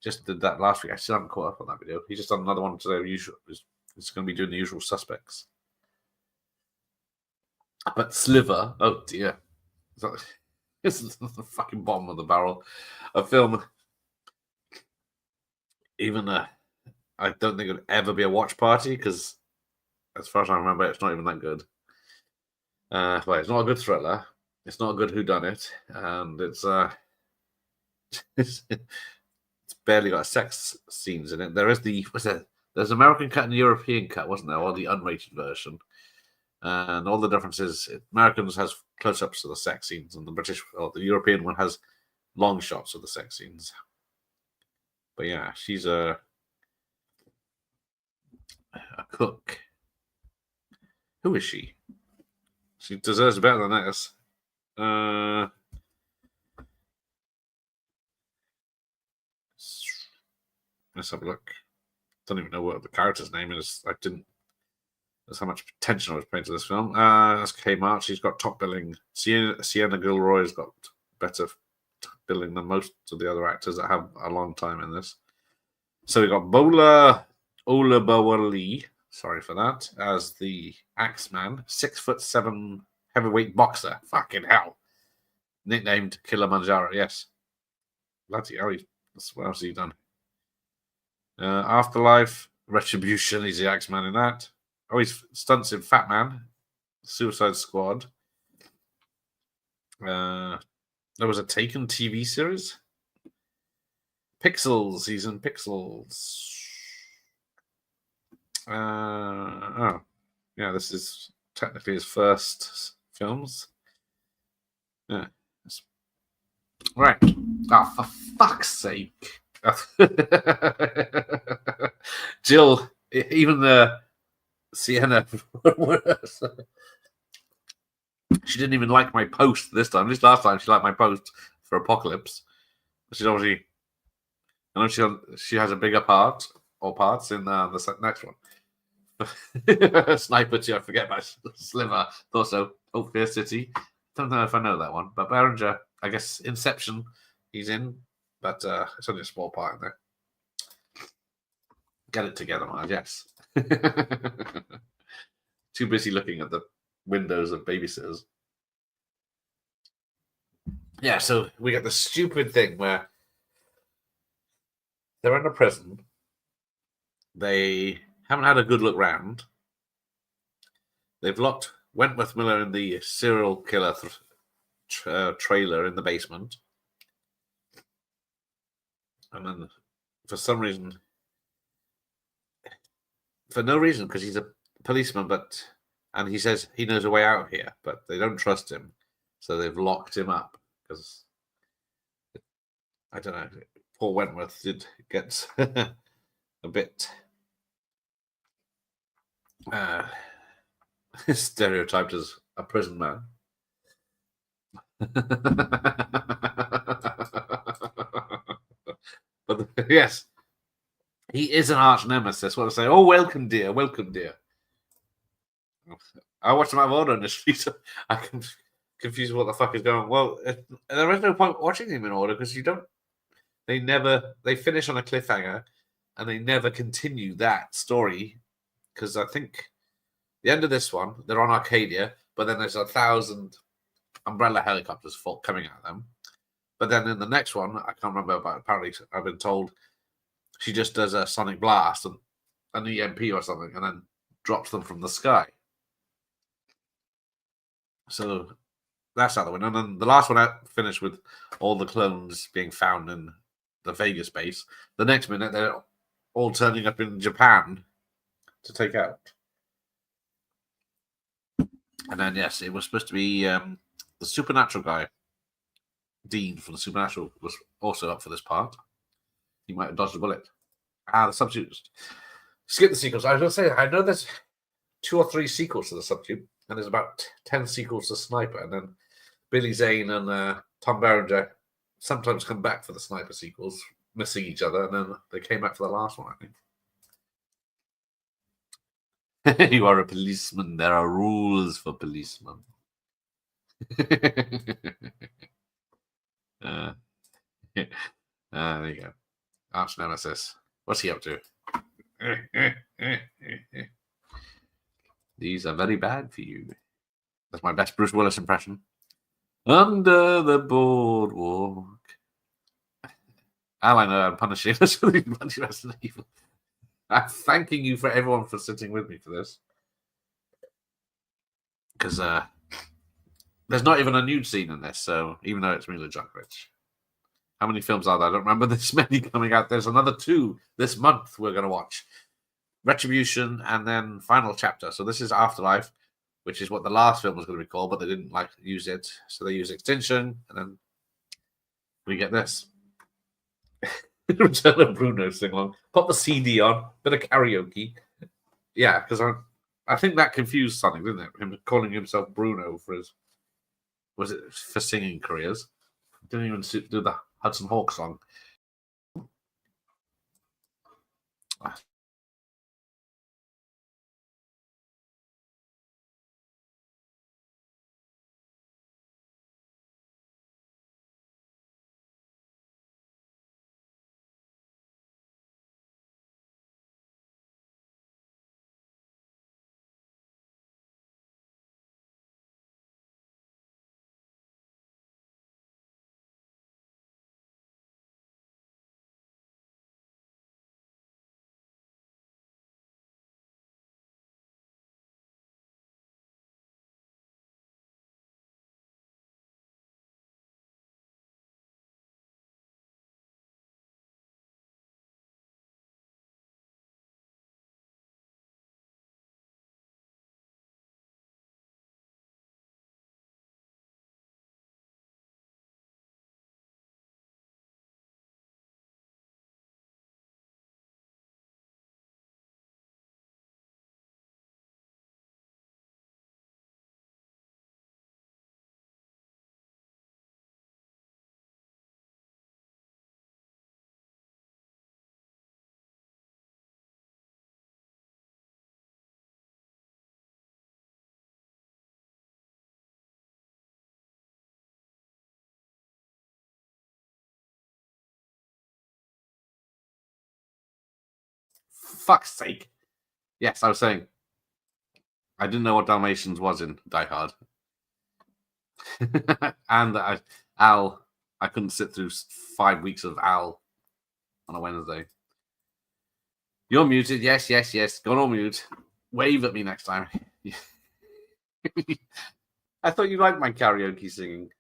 Just did that last week. I still haven't caught up on that video. He's just done another one today. It's going to be doing the usual suspects. But Sliver, oh dear. This is the fucking bottom of the barrel. A film, even I don't think it would ever be a watch party because, as far as I remember, it's not even that good. Well, it's not a good thriller. It's not a good whodunit, and it's barely got sex scenes in it. There is there's American cut and European cut, wasn't there, or the unrated version? And all the differences, Americans has close-ups of the sex scenes, and the European one has long shots of the sex scenes. But yeah, she's a cook. Who is she? She deserves better than this. Let's have a look. Don't even know what the character's name is. That's how much attention I was paying to this film. That's Kmart. She's got top billing. Sienna Gilroy's got better billing than most of the other actors that have a long time in this. So we got Bola Olabawale, sorry for that, as the Axeman, 6'7" heavyweight boxer. Fucking hell. Nicknamed Kilimanjaro, yes. Bloody hell, what else has he done? Afterlife, Retribution, he's the Axeman in that. Oh, he's stunts in Fat Man, Suicide Squad. There was a Taken TV series. Pixels, he's in Pixels. Oh, yeah, this is technically his first films. Yeah. Right. Oh, for fuck's sake. Jill, even the Sienna, she didn't even like my post this time. This last time she liked my post for Apocalypse. She's obviously, I know she has a bigger part or parts in the next one. Sniper 2, I forget about Sliver. Thought so. Hope Fear City. Don't know if I know that one. But Berenger, I guess Inception, he's in, but it's only a small part in there. Get it together, man. Yes. Too busy looking at the windows of babysitters. Yeah, so we got the stupid thing where they're in a prison. They haven't had a good look round. They've locked Wentworth Miller in the serial killer trailer in the basement. And then, for some reason, for no reason, because he's a policeman, and he says he knows a way out here, but they don't trust him, so they've locked him up. Because I don't know, poor Wentworth did get a bit stereotyped as a prison man. But yes, he is an arch nemesis. What I say? Oh, welcome, dear. Welcome, dear. I watched him out of order initially, so I can confused what the fuck is going on. Well, there is no point watching him in order because they finish on a cliffhanger and they never continue that story. Because I think the end of this one, they're on Arcadia, but then there's 1,000 umbrella helicopters coming at them. But then in the next one, I can't remember, but apparently I've been told she just does a sonic blast and an EMP or something and then drops them from the sky. So that's out the window. And then the last one I finished with all the clones being found in the Vegas base. The next minute, they're all turning up in Japan to take out. And then, yes, it was supposed to be the Supernatural guy. Dean from the Supernatural was also up for this part. He might have dodged a bullet. The substitutes. Skip the sequels. I was going to say, I know there's 2 or 3 sequels to the substitute, and there's about 10 sequels to Sniper, and then Billy Zane and Tom Berenger sometimes come back for the Sniper sequels, missing each other, and then they came back for the last one, I think. You are a policeman. There are rules for policemen. Uh, there you go. Arch nemesis. What's he up to? These are very bad for you. That's my best Bruce Willis impression. Under the boardwalk. I know I'm punishing us for the Resident Evil. I'm thanking you for everyone for sitting with me for this. Because there's not even a nude scene in this, so even though it's Mila Djokovic. How many films are there? I don't remember this many coming out. There's another 2 this month we're going to watch. Retribution and then Final Chapter. So this is Afterlife, which is what the last film was going to be called, but they didn't use it. So they use Extinction, and then we get this. Return of Bruno sing-along. Put the CD on. Bit of karaoke. Yeah, because I think that confused something, didn't it? Him calling himself Bruno for his... Was it for singing careers? Didn't even do the Hudson Hawk song. Fuck's sake. Yes, I was saying, I didn't know what Dalmatians was in Die Hard. And Al, I couldn't sit through 5 weeks of Al on a Wednesday. You're muted. Yes, yes, yes. Go on mute. Wave at me next time. I thought you liked my karaoke singing.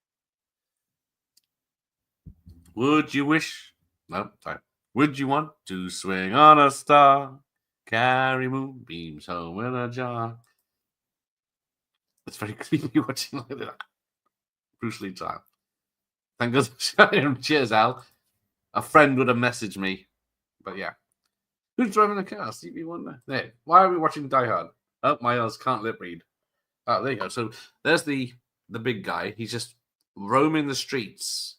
Would you wish? No, sorry. Would you want to swing on a star? Carry moonbeams home in a jar. It's very creepy watching like that. Bruce Lee time. Thank God. Cheers, Al. A friend would have messaged me. But yeah. Who's driving the car? Stevie Wonder. There. Why are we watching Die Hard? Oh, my ears can't lip read. Oh, there you go. So there's the big guy. He's just roaming the streets,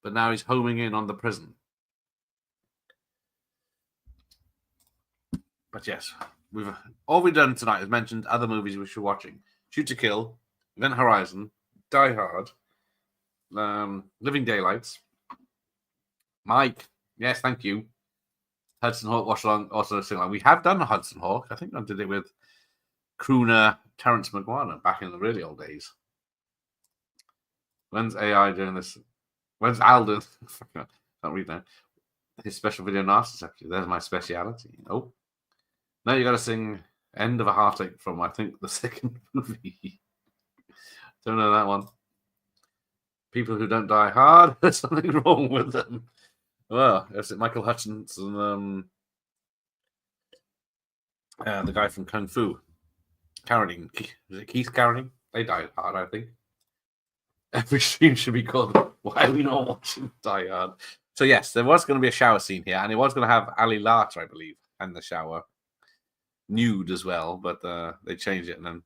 but now he's homing in on the prison. But yes, all we've done tonight is mentioned other movies which we're watching: Shoot to Kill, Event Horizon, Die Hard, Living Daylights. Mike, yes, thank you. Hudson Hawk watch along, also sing along. We have done a Hudson Hawk. I think I did it with crooner Terrence McGuire back in the really old days. When's AI doing this? When's Al doing? I can't read now. His special video narcissist, actually. There's my speciality. Oh. Now you got to sing End of a Heartache from, I think, the second movie. Don't know that one. People who don't die hard, there's something wrong with them. Well, is it Michael Hutchins and the guy from Kung Fu? Carradine. Is it Keith Carradine? They died hard, I think. Every stream should be called Why Are We Not Watching Die Hard? So yes, there was going to be a shower scene here, and it was going to have Ali Larter, I believe, in the shower. Nude as well, but they changed it, and then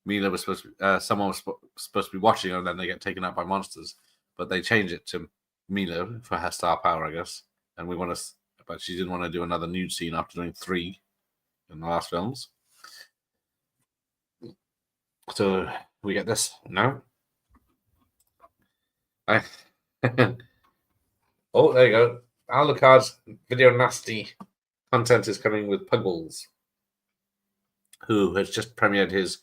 Mila was supposed to someone was supposed to be watching her, and then they get taken out by monsters. But they changed it to Mila for her star power, I guess. And we want to, but she didn't want to do another nude scene after doing 3 in the last films. So we get this. No, Oh, there you go. Alucard's video nasty content is coming with Puggles, who has just premiered his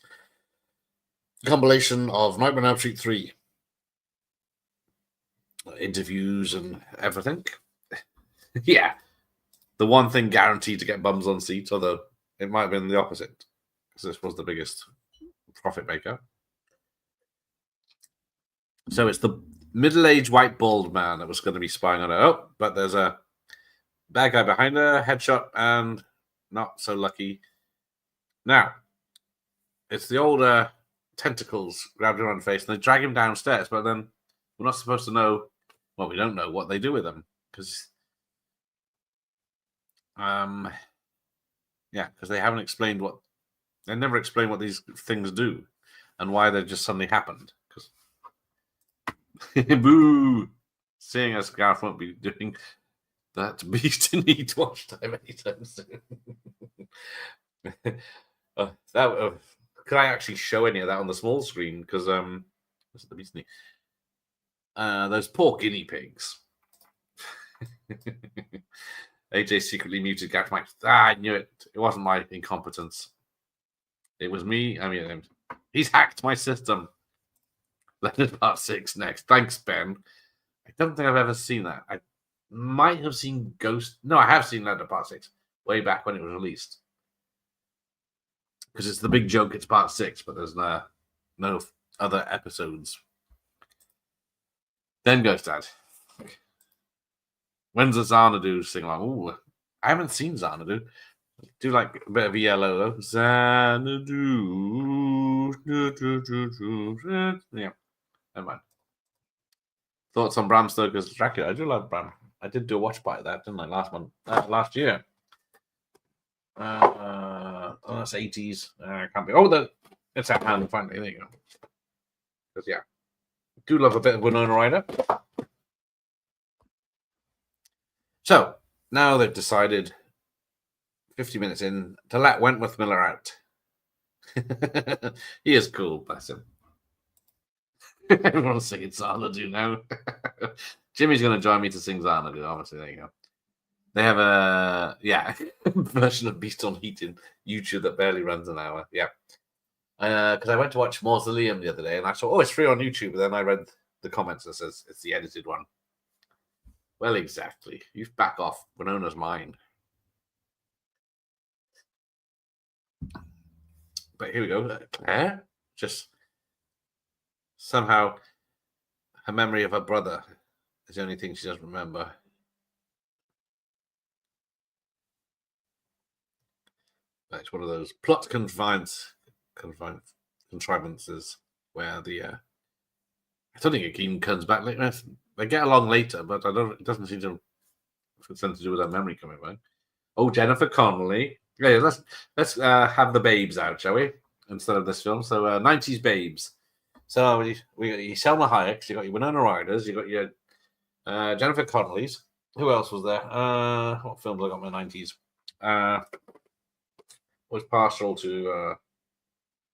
compilation of Nightmare on Elm Street 3 interviews and everything. Yeah, the one thing guaranteed to get bums on seats, although it might have been the opposite, because this was the biggest profit maker. So it's the middle-aged white bald man that was going to be spying on her. Oh, but there's a bad guy behind her, headshot, and not so lucky. Now, it's the older tentacles grabbed him on the face, and they drag him downstairs, but then we're not supposed to know, well, we don't know what they do with him, because because they haven't explained they never explain what these things do and why they just suddenly happened. Boo! Seeing as Gareth won't be doing that beast in Eat Watch Time anytime soon. Could I actually show any of that on the small screen? Because what's the beast? Those poor guinea pigs. AJ secretly muted Gareth Mike. I knew it. It wasn't my incompetence. It was me. I mean, he's hacked my system. Leonard Part 6 next. Thanks, Ben. I don't think I've ever seen that. I might have seen Ghost. No, I have seen Leonard Part 6 way back when it was released. Because it's the big joke, it's Part 6, but there's no other episodes. Then Ghost Dad. When's the Xanadu sing along? Ooh, I haven't seen Xanadu. I do like a bit of ELO though. Xanadu. Yeah. Never mind. Thoughts on Bram Stoker's Dracula? I do love Bram. I did do a watch by that, didn't I? Last year. That's 80s. Can't be. Oh, it's at hand finally. There you go. Because yeah, do love a bit of Winona Ryder. So now they've decided, 50 minutes in, to let Wentworth Miller out. He is cool, bless him. Everyone's singing Xanadu now. Jimmy's going to join me to sing Xanadu, obviously. There you go. They have a version of Beast on Heat in YouTube that barely runs an hour. Yeah. Because I went to watch Mausoleum the other day and I saw, it's free on YouTube. And then I read the comments that says it's the edited one. Well, exactly. You back off Winona's mind. But here we go. Claire? Just somehow her memory of her brother is the only thing she doesn't remember. But it's one of those plot contrivances where I don't think it even comes back later. They get along later, but it doesn't seem to have something to do with her memory coming back. Oh, Jennifer Connelly. Yeah, let's have the babes out, shall we? Instead of this film. So 90s babes. So we got your Selma Hayek, you got your Winona Ryders, you got your Jennifer Connelly's. Who else was there? What films I got in my 90s? Was partial to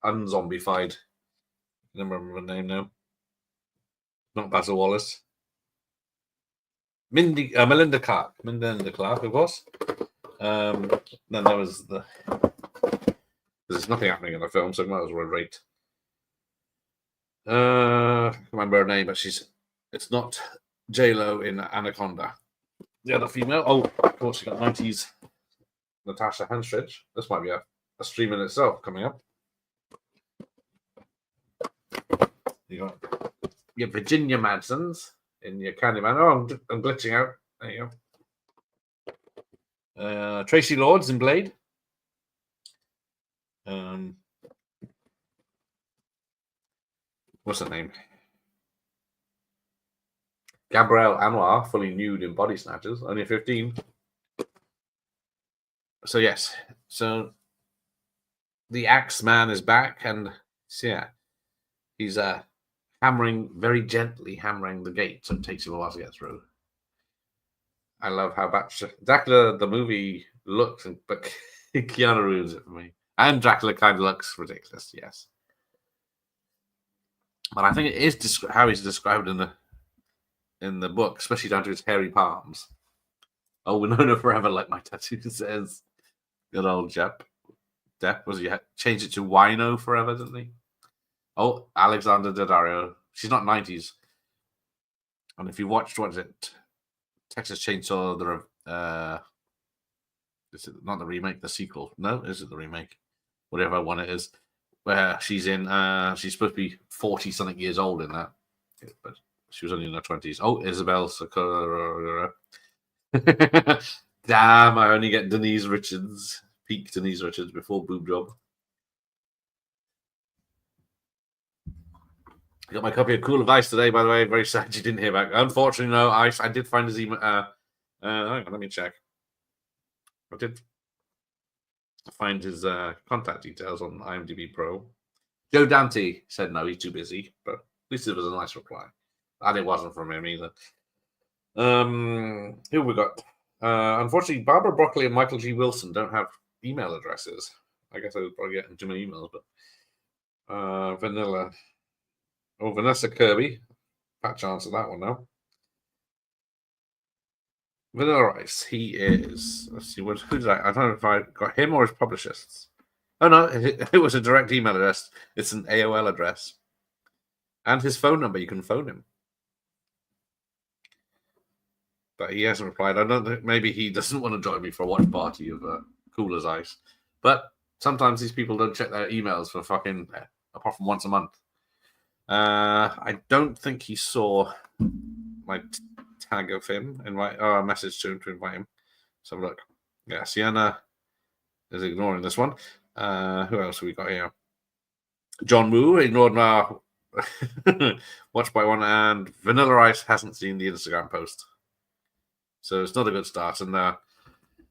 unzombified. I don't remember the name now. Not Basil Wallace. Melinda Clark. Melinda Clark, it was. Then there was there's nothing happening in the film, so I might as well rate. I can't remember her name, but it's not J-Lo in Anaconda. The other female. Oh, of course, you got 90s Natasha Henstridge. This might be a stream in itself coming up. You got your Virginia Madsen's in your Candyman. Oh, I'm glitching out. There you go. Tracy Lords in Blade. What's her name? Gabrielle Anwar, fully nude in Body Snatchers, only 15. So yes, so the Axe Man is back, and he's very gently hammering the gate, so it takes him a while to get through. I love how Dracula the movie looks, but Keanu ruins it for me. And Dracula kind of looks ridiculous, yes. But I think it is how he's described in the in the book, especially down to his hairy palms. Oh, Winona forever, like my tattoo says. Good old Jep. Depp, was he changed it to Wino forever, didn't he? Oh, Alexander Daddario. She's not 90s. And if you watched, what is it? Texas Chainsaw, is it not the remake, the sequel? No, is it the remake? Whatever one it is. Where she's in, she's supposed to be 40 something years old in that. But she was only in her 20s. Oh, Isabel Sakura. Damn, I only get Denise Richards. Peak Denise Richards before Boob Job. I got my copy of Cool Advice today, by the way. Very sad you didn't hear back. Unfortunately, no. I did find his email. Hang on, let me check. I did find his contact details on IMDb Pro. Joe Dante said no, he's too busy, but at least it was a nice reply. And it wasn't from him either. Who we got? Unfortunately, Barbara Broccoli and Michael G. Wilson don't have email addresses. I guess I would probably get too many emails, but Vanilla. Oh, Vanessa Kirby. Fat chance of that one now. Vanilla Ice. He is. Let's see. Who's that? I don't know if I got him or his publicists. Oh, no. It was a direct email address. It's an AOL address. And his phone number. You can phone him. But he hasn't replied. I don't think maybe he doesn't want to join me for a watch party of Cool as Ice. But sometimes these people don't check their emails for fucking, apart from once a month. I don't think he saw my tag of him, message to him to invite him. So look. Yeah, Sienna is ignoring this one. Who else have we got here? John Woo ignored my watch by one, and Vanilla Ice hasn't seen the Instagram post. So it's not a good start. And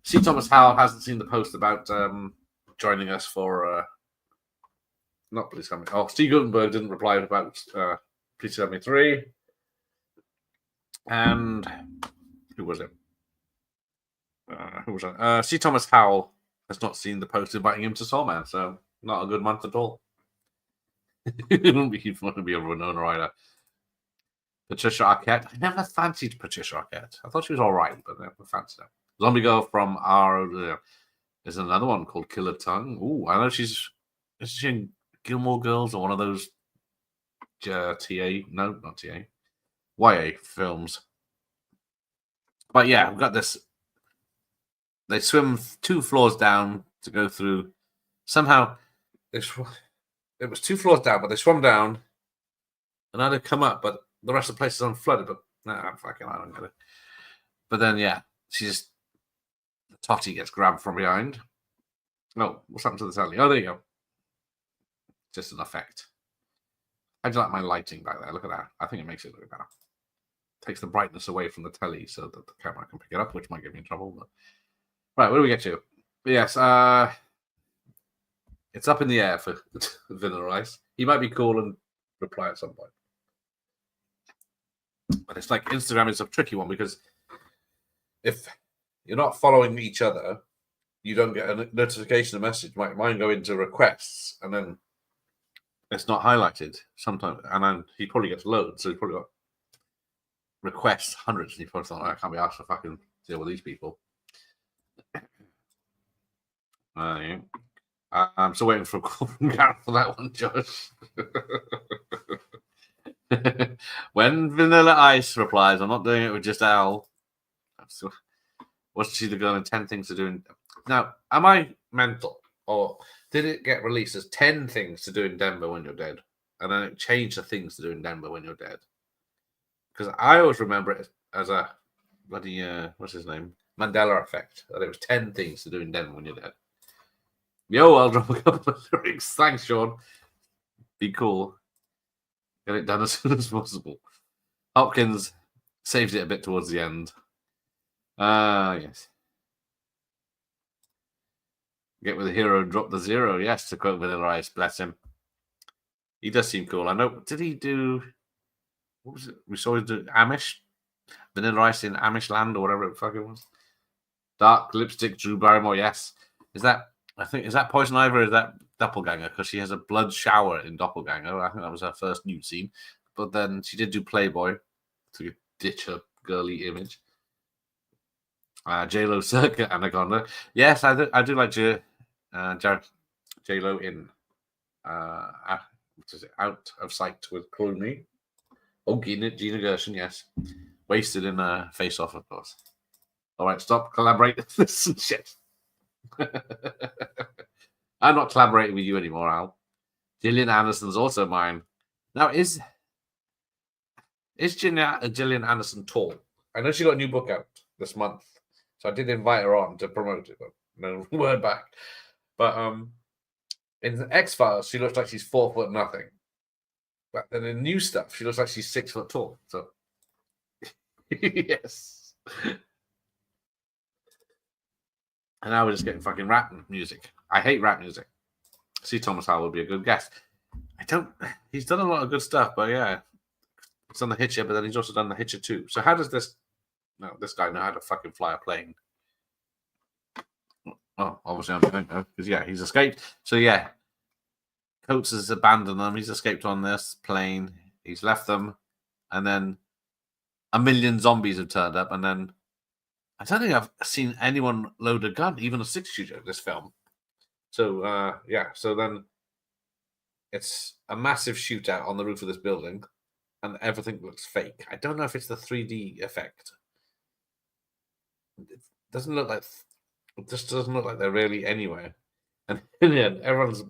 C. Thomas Howell hasn't seen the post about joining us for not Police Academy. Oh, Steve Gutenberg didn't reply about Police Academy 3. And who was it? Who was that? C. Thomas Howell has not seen the post inviting him to Soulman, so not a good month at all. He'd want to be a Winona Ryder. Patricia Arquette. I never fancied Patricia Arquette. I thought she was all right, but I never fancied her. Zombie Girl from there's another one called Killer Tongue. Ooh, I know is she in Gilmore Girls or one of those TA? No, not TA. YA films. But yeah, we've got this. They swim 2 floors down to go through. Somehow, it was 2 floors down, but they swam down, and now they come up, but the rest of the place is unflooded. But I don't get it. But then, yeah, Totty gets grabbed from behind. Oh, what's happened to the telly? Oh, there you go. Just an effect. How do you like my lighting back there? Look at that. I think it makes it look better. Takes the brightness away from the telly so that the camera can pick it up, which might get me in trouble. But right, where do we get to? But yes, it's up in the air for Vanilla Ice. He might be cool and reply at some point. But it's like Instagram is a tricky one because if you're not following each other, you don't get a notification, a message. Mine go into requests, and then it's not highlighted sometimes. And then he probably gets loads, so he's probably got requests, hundreds, and he probably thought, I can't be asked to fucking deal with these people. Yeah. I'm still waiting for a call from Gareth for that one, Josh. When Vanilla Ice replies, I'm not doing it with just Al. Wasn't she the girl in 10 Things to Do? Now, am I mental? Or did it get released as 10 Things to Do in Denver When You're Dead? And then it changed the Things to Do in Denver When You're Dead? Because I always remember it as a bloody, what's his name? Mandela effect. That it was 10 Things to Do in Denver When You're Dead. Yo, I'll drop a couple of lyrics. Thanks, Sean. Be cool. Get it done as soon as possible. Hopkins saves it a bit towards the end. Yes. Get with the hero and drop the zero. Yes, to quote Vanilla Ice. Bless him. He does seem cool. I know. Did he do... What was it? We saw him do Amish? Vanilla Ice in Amish Land or whatever it fucking was. Dark lipstick, Drew Barrymore. Yes. Is that Poison Ivy or is that Doppelganger? Because she has a blood shower in Doppelganger. I think that was her first nude scene. But then she did do Playboy to ditch her girly image. J-Lo circa Anaconda. Yes, I do like J-Lo in what is it? Out of Sight with Clooney. Oh, Gina Gershon, yes. Wasted in Face Off, of course. All right, stop collaborating. This and shit. I'm not collaborating with you anymore, Al. Gillian Anderson's also mine. Now, is Gillian Anderson tall? I know she got a new book out this month, so I did invite her on to promote it, but no word back. But in the X-Files, she looks like she's 4 foot nothing. But then in new stuff, she looks like she's 6 foot tall. So, yes. And now we're just getting fucking rap music. I hate rap music. C. Thomas Howell would be a good guest. He's done a lot of good stuff, but yeah. He's done The Hitcher, but then he's also done The Hitcher 2. So how does this guy know how to fucking fly a plane? Well, obviously I don't know, because yeah, he's escaped. So yeah, Coates has abandoned them. He's escaped on this plane. He's left them, and then a million zombies have turned up, and then I don't think I've seen anyone load a gun, even a 6-shooter in this film. So yeah, so then it's a massive shootout on the roof of this building, and everything looks fake. I don't know if it's the 3D effect. It doesn't look like. It just doesn't look like they're really anywhere. And in the end, everyone's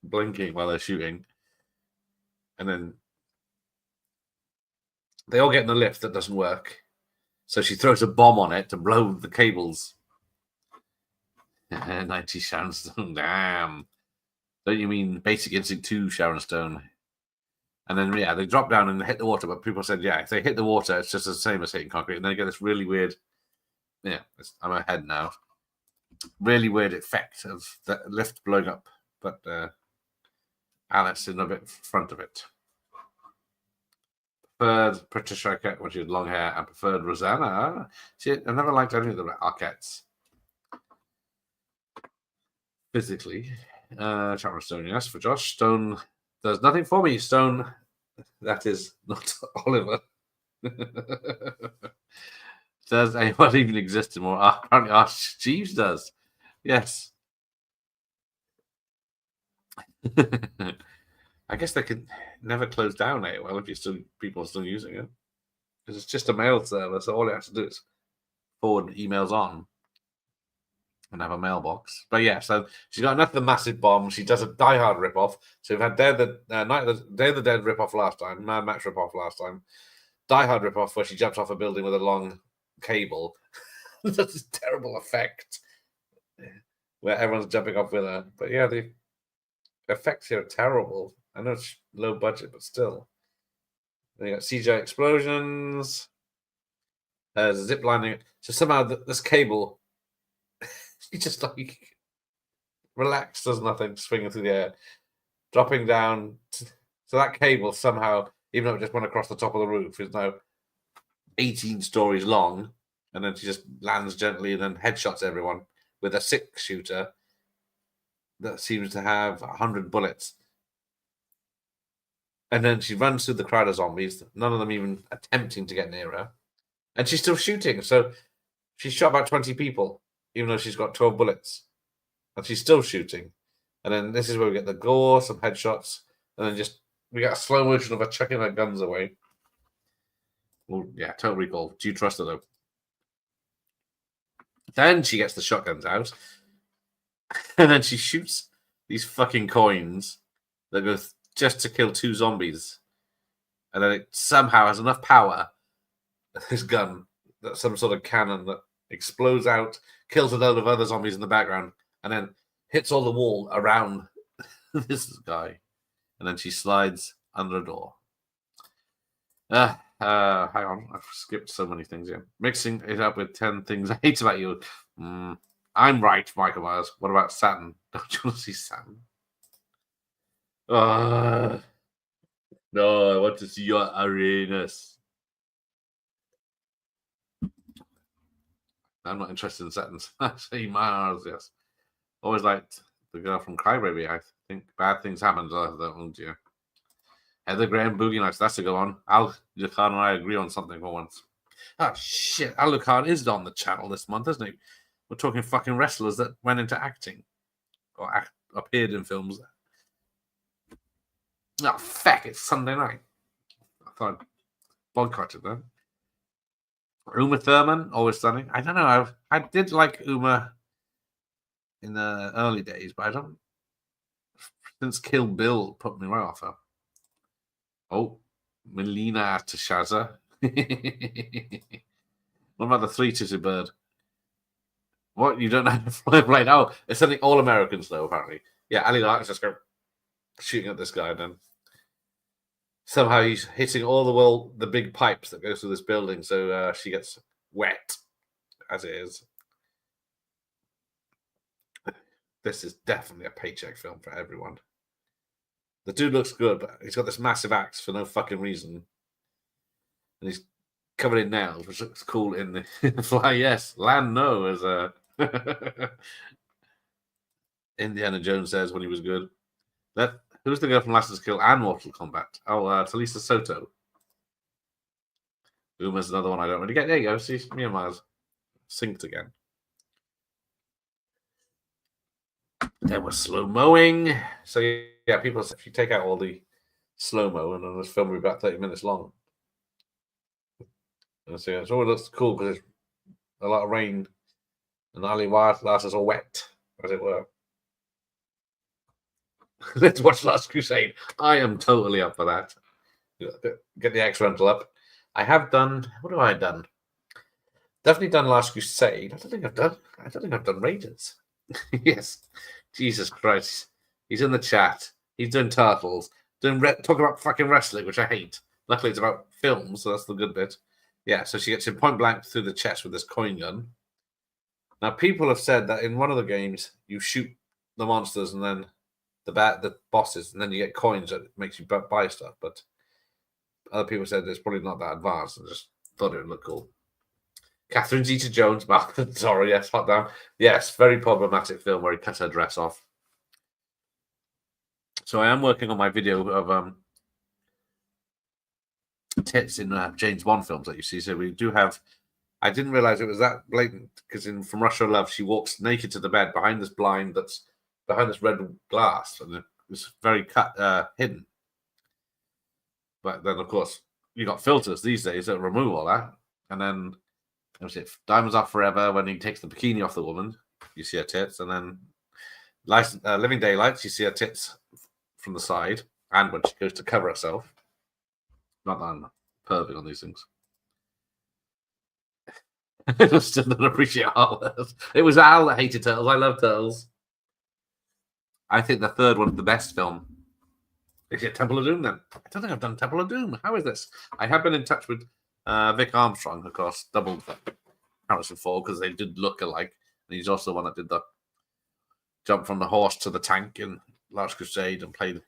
blinking while they're shooting, and then they all get in a lift that doesn't work. So she throws a bomb on it to blow the cables. 90 Sharon Stone, damn. Don't you mean Basic Instinct 2 Sharon Stone? And then, yeah, they drop down and they hit the water, but people said, yeah, if they hit the water, it's just the same as hitting concrete. And they get this really weird, yeah, I'm ahead now. Really weird effect of the lift blowing up, but Alice in a bit front of it. Preferred Patricia Arquette when she had long hair, and preferred Rosanna. See, I never liked any of the Arquettes. Physically. Sharon Stone, yes, for Josh. Stone does nothing for me. Stone, that is not Oliver. Does anyone even exist anymore? Apparently, Arch Jeeves does. Yes. I guess they could never close down AOL if people are still using it. Because it's just a mail server, so all it has to do is forward emails on and have a mailbox. But yeah, so she's got another massive bomb. She does a Die Hard ripoff. So we've had Day of the Dead ripoff last time, Mad Max ripoff last time, Die Hard ripoff where she jumps off a building with a long cable. That's a terrible effect where everyone's jumping off with her. But yeah, the effects here are terrible. I know it's low budget, but still. Then you got CGI explosions, zip lining. So somehow this cable, she just like relaxed, does nothing, swinging through the air, dropping down. So that cable somehow, even though it just went across the top of the roof, is now 18 stories long, and then she just lands gently and then headshots everyone with a 6-shooter that seems to have 100 bullets. And then she runs through the crowd of zombies, none of them even attempting to get near her. And she's still shooting. So she's shot about 20 people, even though she's got 12 bullets. And she's still shooting. And then this is where we get the gore, some headshots, and then we got a slow motion of her chucking her guns away. Well, yeah, Total Recall. Do you trust her, though? Then she gets the shotguns out. And then she shoots these fucking coins that go just to kill 2 zombies. And then it somehow has enough power, this gun, that some sort of cannon that explodes out, kills a load of other zombies in the background, and then hits all the wall around this guy. And then she slides under a door. Hang on, I've skipped so many things here. Mixing it up with 10 things I hate about you. I'm right, Michael Myers. What about Saturn? Don't you want to see Saturn? No, I want to see your Uranus. I'm not interested in Saturns. I see Mars, yes. Always liked the girl from Crybaby. I think bad things happen to that one, dear. Heather Graham, Boogie Nights. That's a good one. Al Khan and I agree on something for once. Oh shit, Alucard is on the channel this month, isn't he? We're talking fucking wrestlers that went into acting or appeared in films. Oh fuck! It's Sunday night. I thought I'd boycott it then. Uma Thurman, always stunning. I don't know. I did like Uma in the early days, but I don't. Since Kill Bill put me right off her. Oh, Melina Tashaza. What about the three-titted bird? What? You don't know how to fly a plane? Oh, it's something all Americans though, apparently. Yeah, Ali Lark's just go shooting at this guy, and then somehow he's hitting all the big pipes that go through this building, so she gets wet, as it is. This is definitely a paycheck film for everyone. The dude looks good, but he's got this massive axe for no fucking reason. And he's covered in nails, which looks cool in the fly. Yes, Land No, as Indiana Jones says when he was good. Who's the girl from License to Kill and Mortal Kombat? Oh, Talisa Soto. Uma's another one I don't really get. There you go. See, me and Mars synced again. There was slow-mowing. So, yeah, people, if you take out all the slow-mo, and then this film will be about 30 minutes long. And so it always looks cool because there's a lot of rain, and Ali Lars is all wet, as it were. Let's watch Last Crusade. I am totally up for that. Get the X rental up. I have done. What have I done? Definitely done Last Crusade. I don't think I've done Raiders. Yes. Jesus Christ. He's in the chat. He's doing Turtles. Talking about fucking wrestling, which I hate. Luckily, it's about films, so that's the good bit. Yeah, so she gets him point blank through the chest with this coin gun. Now, people have said that in one of the games, you shoot the monsters and then the bosses, and then you get coins that makes you buy stuff. But other people said it's probably not that advanced. I just thought it would look cool. Catherine Zeta-Jones, sorry, yes, hot damn. Yes, very problematic film where he cuts her dress off. So I am working on my video of tits in James Bond films that you see. So we do have. I didn't realize it was that blatant because in From Russia with Love, she walks naked to the bed behind this blind that's behind this red glass, and it's very hidden. But then, of course, you got filters these days that remove all that, and then Diamonds Are Forever, when he takes the bikini off the woman, you see her tits, and then Living Daylights, you see her tits from the side, and when she goes to cover herself. Not that I'm perving on these things. I still don't appreciate Al. It was Al that hated Turtles. I love Turtles. I think the third one's the best film. Is it Temple of Doom then? I don't think I've done Temple of Doom. How is this? I have been in touch with Vic Armstrong, of course, doubled Harrison Ford because they did look alike. And he's also the one that did the jump from the horse to the tank in Last Crusade and played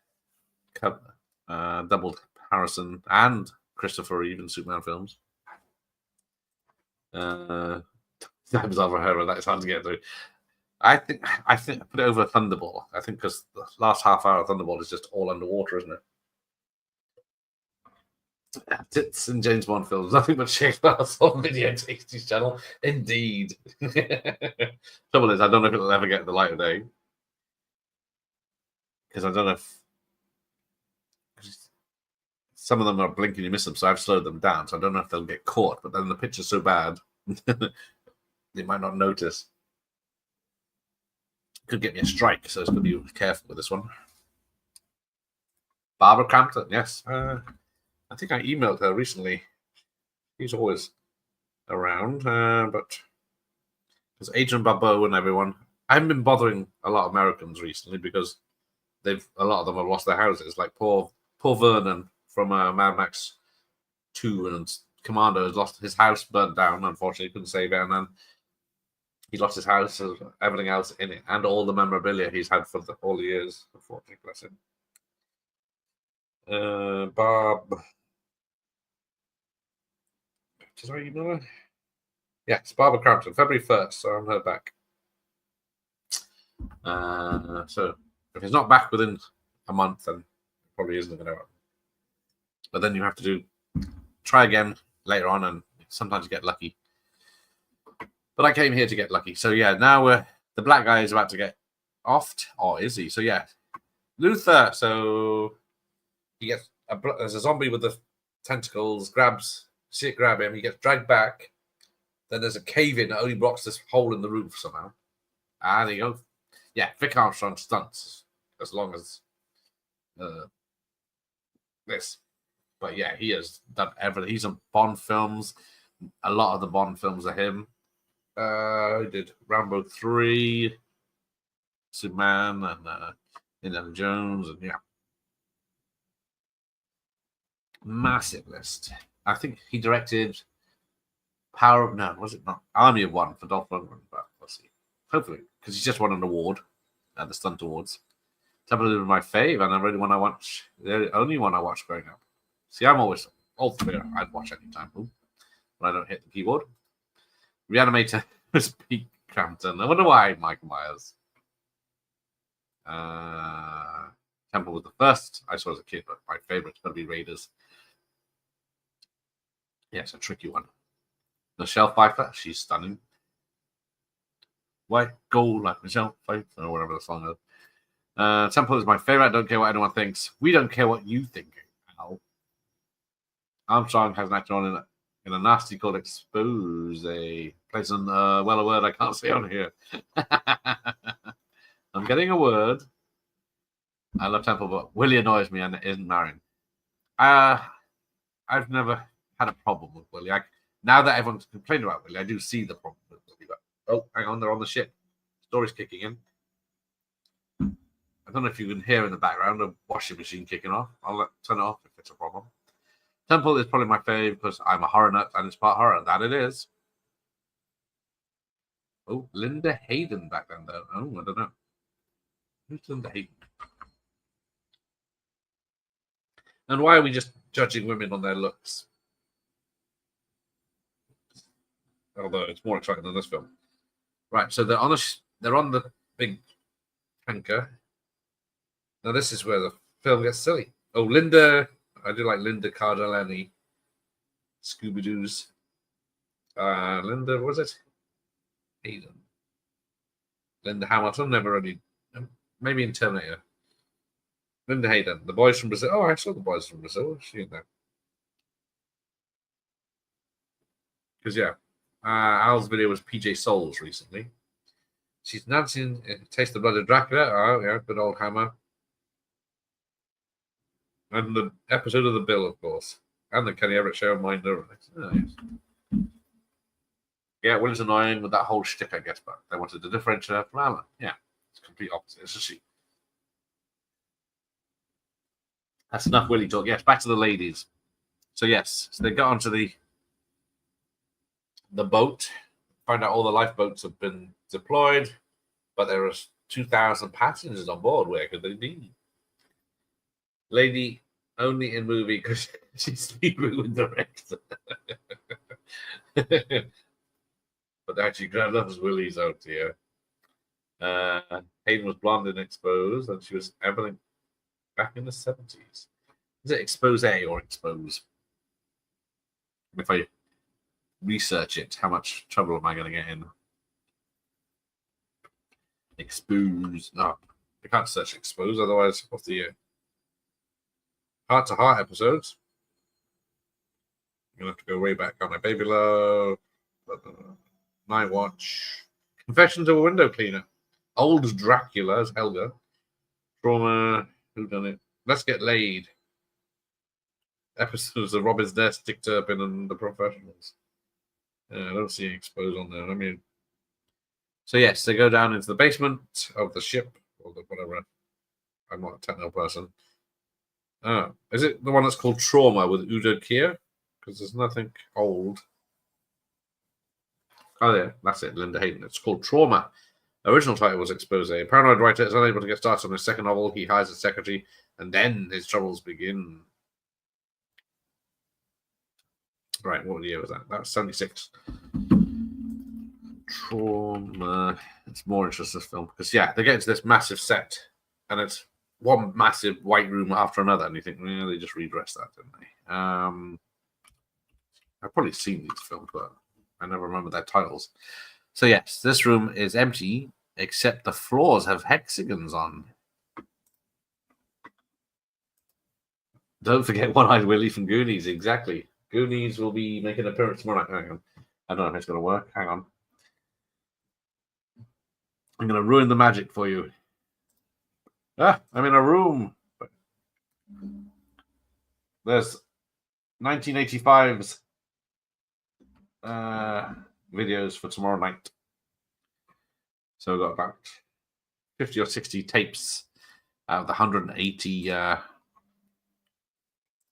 doubled Harrison and Christopher Reeve in Superman films. Times over her, that is hard to get through. I think I put it over Thunderball. I think because the last half hour of Thunderball is just all underwater, isn't it? Tits in James Bond films, nothing but shit on Video Tasties channel. Indeed. Trouble is, I don't know if it'll ever get the light of day. Because I don't know if some of them are blinking, you miss them, so I've slowed them down. So I don't know if they'll get caught, but then the picture's so bad, they might not notice. Could get me a strike, so it's going to be careful with this one. Barbara Crampton, yes. I think I emailed her recently. She's always around, but there's Adrian Barbeau and everyone. I haven't been bothering a lot of Americans recently because a lot of them have lost their houses. Like poor Vernon from Mad Max 2 and Commando has lost his house, burnt down. Unfortunately, couldn't save it, and then he lost his house, everything else in it, and all the memorabilia he's had for all the years. Unfortunately, bless him. Bob. Sorry, you know. Yeah, it's Barbara Crampton, February 1st, so I'm her back. So if it's not back within a month, then it probably isn't going to happen. But then you have to try again later on, and sometimes you get lucky. But I came here to get lucky. So yeah, now the black guy is about to get offed, or is he? So yeah, Luther. So he gets there's a zombie with the tentacles, grab him. He gets dragged back. Then there's a cave in that only blocks this hole in the roof somehow. Ah, there you go. Yeah, Vic Armstrong stunts as long as this. But yeah, he has done everything. He's in Bond films. A lot of the Bond films are him. He did Rambo 3, Superman, and Indiana Jones, and yeah. Massive list. I think he directed was it not? Army of One for Dolph Lundgren, but we'll see. Hopefully, because he's just won an award at the Stunt Awards. Temple was my fave, and the only one I watched growing up. See, I'm always all three. I'd watch anytime when I don't hit the keyboard. Reanimator was Pete Crampton. I wonder why Michael Myers. Temple was the first I saw as a kid, but my favorite's going to be Raiders. Yeah, it's a tricky one. Michelle Pfeiffer, she's stunning. White gold like Michelle Pfeiffer, or whatever the song is. Temple is my favorite. I don't care what anyone thinks. We don't care what you think, Al. Armstrong has an actor on in a nasty called Expose, a place on a word I can't say on here. I'm getting a word. I love Temple, but Willie annoys me and isn't marrying. I've never had a problem with Willie. Now that everyone's complained about Willie, I do see the problem with Willie. But, oh, hang on, they're on the ship. Story's kicking in. I don't know if you can hear in the background a washing machine kicking off. I'll turn it off if it's a problem. Temple is probably my fave because I'm a horror nut and it's part horror. That it is. Oh, Linda Hayden back then, though. Oh, I don't know. Who's Linda Hayden? And why are we just judging women on their looks? Although it's more exciting than this film. Right, so they're on the big tanker. Now this is where the film gets silly. Oh, Linda, I do like Linda Cardellini. Scooby-Doo's. Linda, what was it? Hayden. Linda Hamilton, never really, maybe in Terminator. Linda Hayden, The Boys from Brazil. Oh, I saw The Boys from Brazil. She in there. Because, yeah, Al's video was PJ Souls recently. She's Nancy in Taste the Blood of Dracula. Oh, yeah, good old Hammer. And the episode of The Bill, of course. And the Kenny Everett Show, Minder. Oh, yes. Yeah, Will's annoying with that whole shtick, I guess, but they wanted to differentiate her from Alan. Yeah, it's complete opposite. It's just she. That's enough Willie talk. Yes, back to the ladies. So yes, so they got onto the boat, find out all the lifeboats have been deployed, but there are 2,000 passengers on board. Where could they be? Lady only in movie because she's sleeping with the director. But actually, Grand loves Willie's out here. Hayden was blonde and exposed, and she was Evelyn back in the 70s. Is it expose or expose? If I research it, how much trouble am I going to get in? Expose. No, I can't search expose, otherwise, what's the Heart to Heart episodes? I'm going to have to go way back on my Baby Love, Night Watch, Confessions of a Window Cleaner, Old Dracula as Helga, Trauma, Who Done It, Let's Get Laid, episodes of Robin's Nest, Dick Turpin, and The Professionals. I don't see any expose on there. I mean, so yes, they go down into the basement of the ship or the whatever. I'm not a techno person. Is it the one that's called Trauma with Udo Kier? Because there's nothing old. Oh, yeah, that's it, Linda Hayden. It's called Trauma. Original title was Expose. A paranoid writer is unable to get started on his second novel. He hires a secretary, and then his troubles begin. Right, what year was that? That was 76. Trauma. It's more interesting, this film. Because, yeah, they get into this massive set, and it's one massive white room after another, and you think, yeah, they just redressed that, didn't they? I've probably seen these films, but I never remember their titles. So yes, this room is empty, except the floors have hexagons on. Don't forget One-Eyed Willie from Goonies, exactly. Goonies will be making an appearance tomorrow night. Hang on. I don't know if it's going to work. Hang on. I'm going to ruin the magic for you. I'm in a room. There's 1985's videos for tomorrow night. So we've got about 50 or 60 tapes out of the 180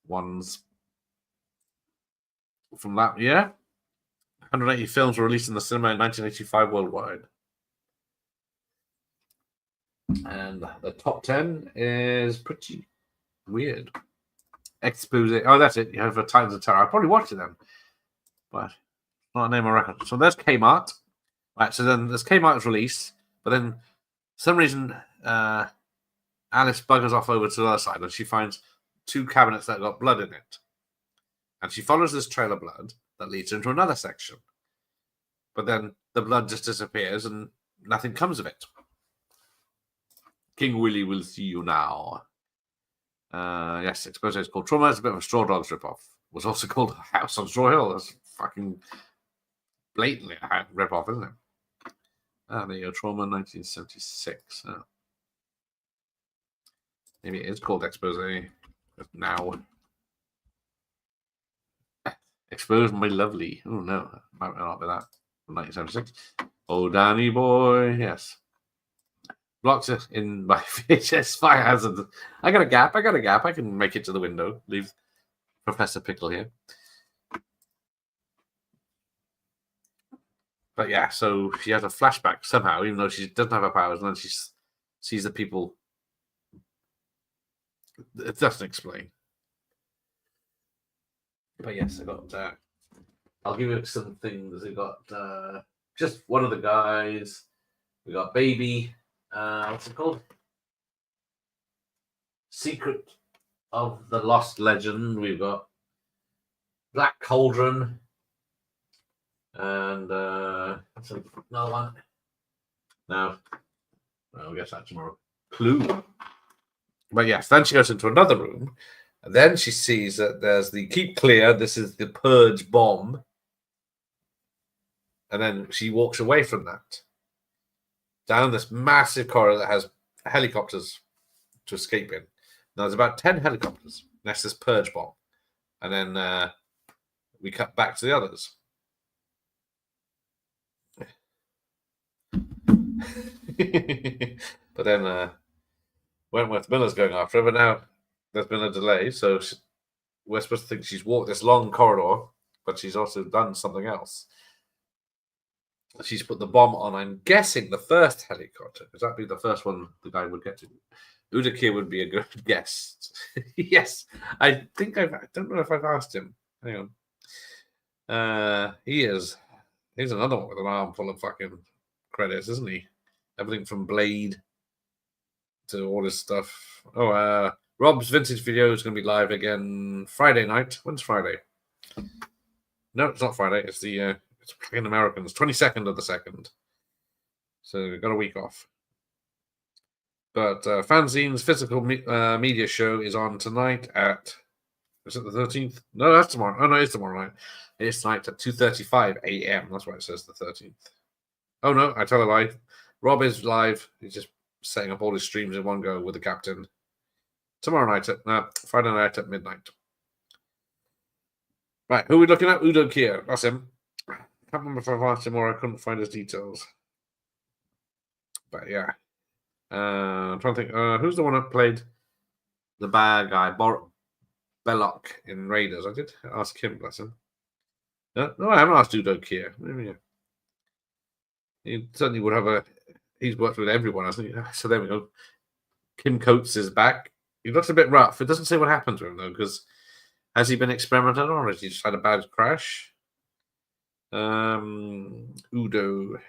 ones from that year. 180 films were released in the cinema in 1985 worldwide. And the top 10 is pretty weird. Expose. Oh, that's it. You have a Titans of Terror. I probably watched it then, but not a name I reckon. So there's Kmart. Right. So then there's Kmart's release, but then for some reason Alice buggers off over to the other side, and she finds 2 cabinets that got blood in it, and she follows this trail of blood that leads into another section. But then the blood just disappears, and nothing comes of it. King Willie will see you now. Yes, Expose is called Trauma. It's a bit of a Straw Dogs ripoff. It was also called House on Straw Hill. That's fucking blatantly a ripoff, isn't it? There you go, Trauma 1976. Maybe it is called Expose now. Expose My Lovely. Oh no, might not be that. 1976. Oh, Danny boy, yes. Blocks it in my VHS fire hazard. I got a gap. I can make it to the window. Leave Professor Pickle here. But yeah, so she has a flashback somehow, even though she doesn't have her powers, and then she sees the people. It doesn't explain. But yes, I got. I'll give you some things. I got just one of the guys. We got Baby. What's it called? Secret of the Lost Legend. We've got Black Cauldron. And that's another one. Now, I'll guess that tomorrow. Clue. But yes, then she goes into another room. And then she sees that there's the Keep Clear. This is the Purge bomb. And then she walks away from that. Down this massive corridor that has helicopters to escape in. Now, there's about 10 helicopters. That's this Purge bomb. And then we cut back to the others. But then Wentworth Miller's going after her, but now there's been a delay, so we're supposed to think she's walked this long corridor, but she's also done something else. She's put the bomb on, I'm guessing, the first helicopter, because that'd be the first one the guy would get to. Udakir would be a good guess. Yes, I think I don't know if I've asked him. Hang on. He's another one with an armful of fucking credits, isn't he? Everything from Blade to all this stuff. Oh, Rob's vintage video is going to be live again Friday night. When's Friday? No, it's not Friday. It's the it's fucking Americans. 22nd of the 2nd. So we've got a week off. But Fanzine's physical media show is on tonight at. Is it the 13th? No, that's tomorrow. Oh no, it's tomorrow night. It's tonight at 2:35 a.m. That's why it says the 13th. Oh no, I tell a lie. Rob is live. He's just setting up all his streams in one go with the captain. Tomorrow night Friday night at midnight. Right, who are we looking at? Udo Kier. That's him. I can't remember if I've asked him or I couldn't find his details. But yeah. I'm trying to think. Who's the one that played the bad guy? Belloc in Raiders. I did ask him, bless him. No, I haven't asked Udo Kier. Maybe, yeah. He certainly would have he's worked with everyone, hasn't he? So there we go. Kim Coates is back. He looks a bit rough. It doesn't say what happened to him, though, because has he been experimented on, or has he just had a bad crash? Udo. Oh,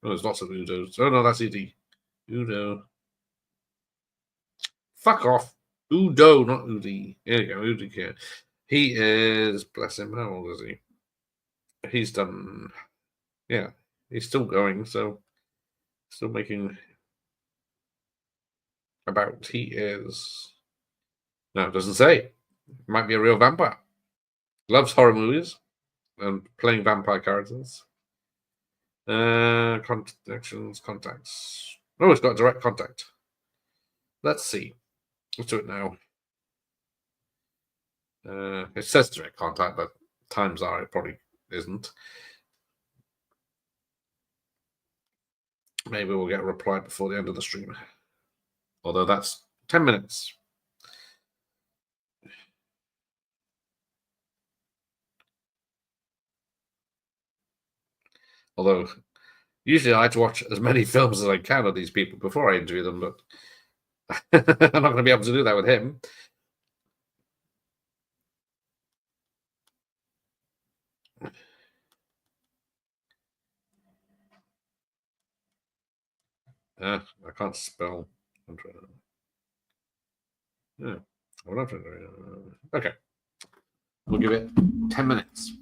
there's lots of Udos. Oh, no, that's Edie. Udo. Fuck off. Udo, not Udi. Here you go, Udo here. He is, bless him, how old is he? He's done, yeah, he's still going, so still making about, he is, no, it doesn't say. Might be a real vampire. Loves horror movies and playing vampire characters. Connections, contacts. Oh, it's got direct contact. Let's see. Let's do it now. It says direct contact, but times are it probably isn't. Maybe we'll get a reply before the end of the stream. Although that's 10 minutes. Although usually I like to watch as many films as I can of these people before I interview them, but I'm not going to be able to do that with him. I can't spell. Yeah, okay. We'll give it 10 minutes.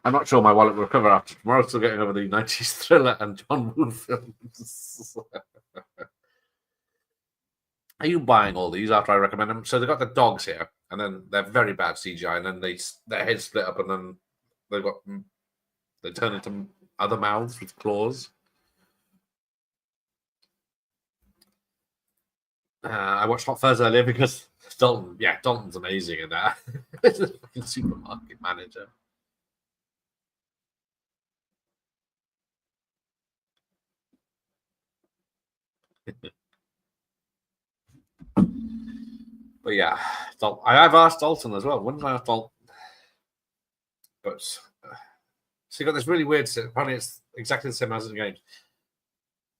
I'm not sure my wallet will recover after tomorrow. Still getting over the 90s thriller and John Woo films. Are you buying all these after I recommend them? So they've got the dogs here, and then they're very bad CGI, and then their heads split up, and then they turn into other mouths with claws. I watched Hot Fuzz earlier because Dalton's amazing in that. He's a fucking supermarket manager. But yeah, I have asked Dalton as well. When did I ask Dalton? But so you got this really weird. Apparently, it's exactly the same as in the game.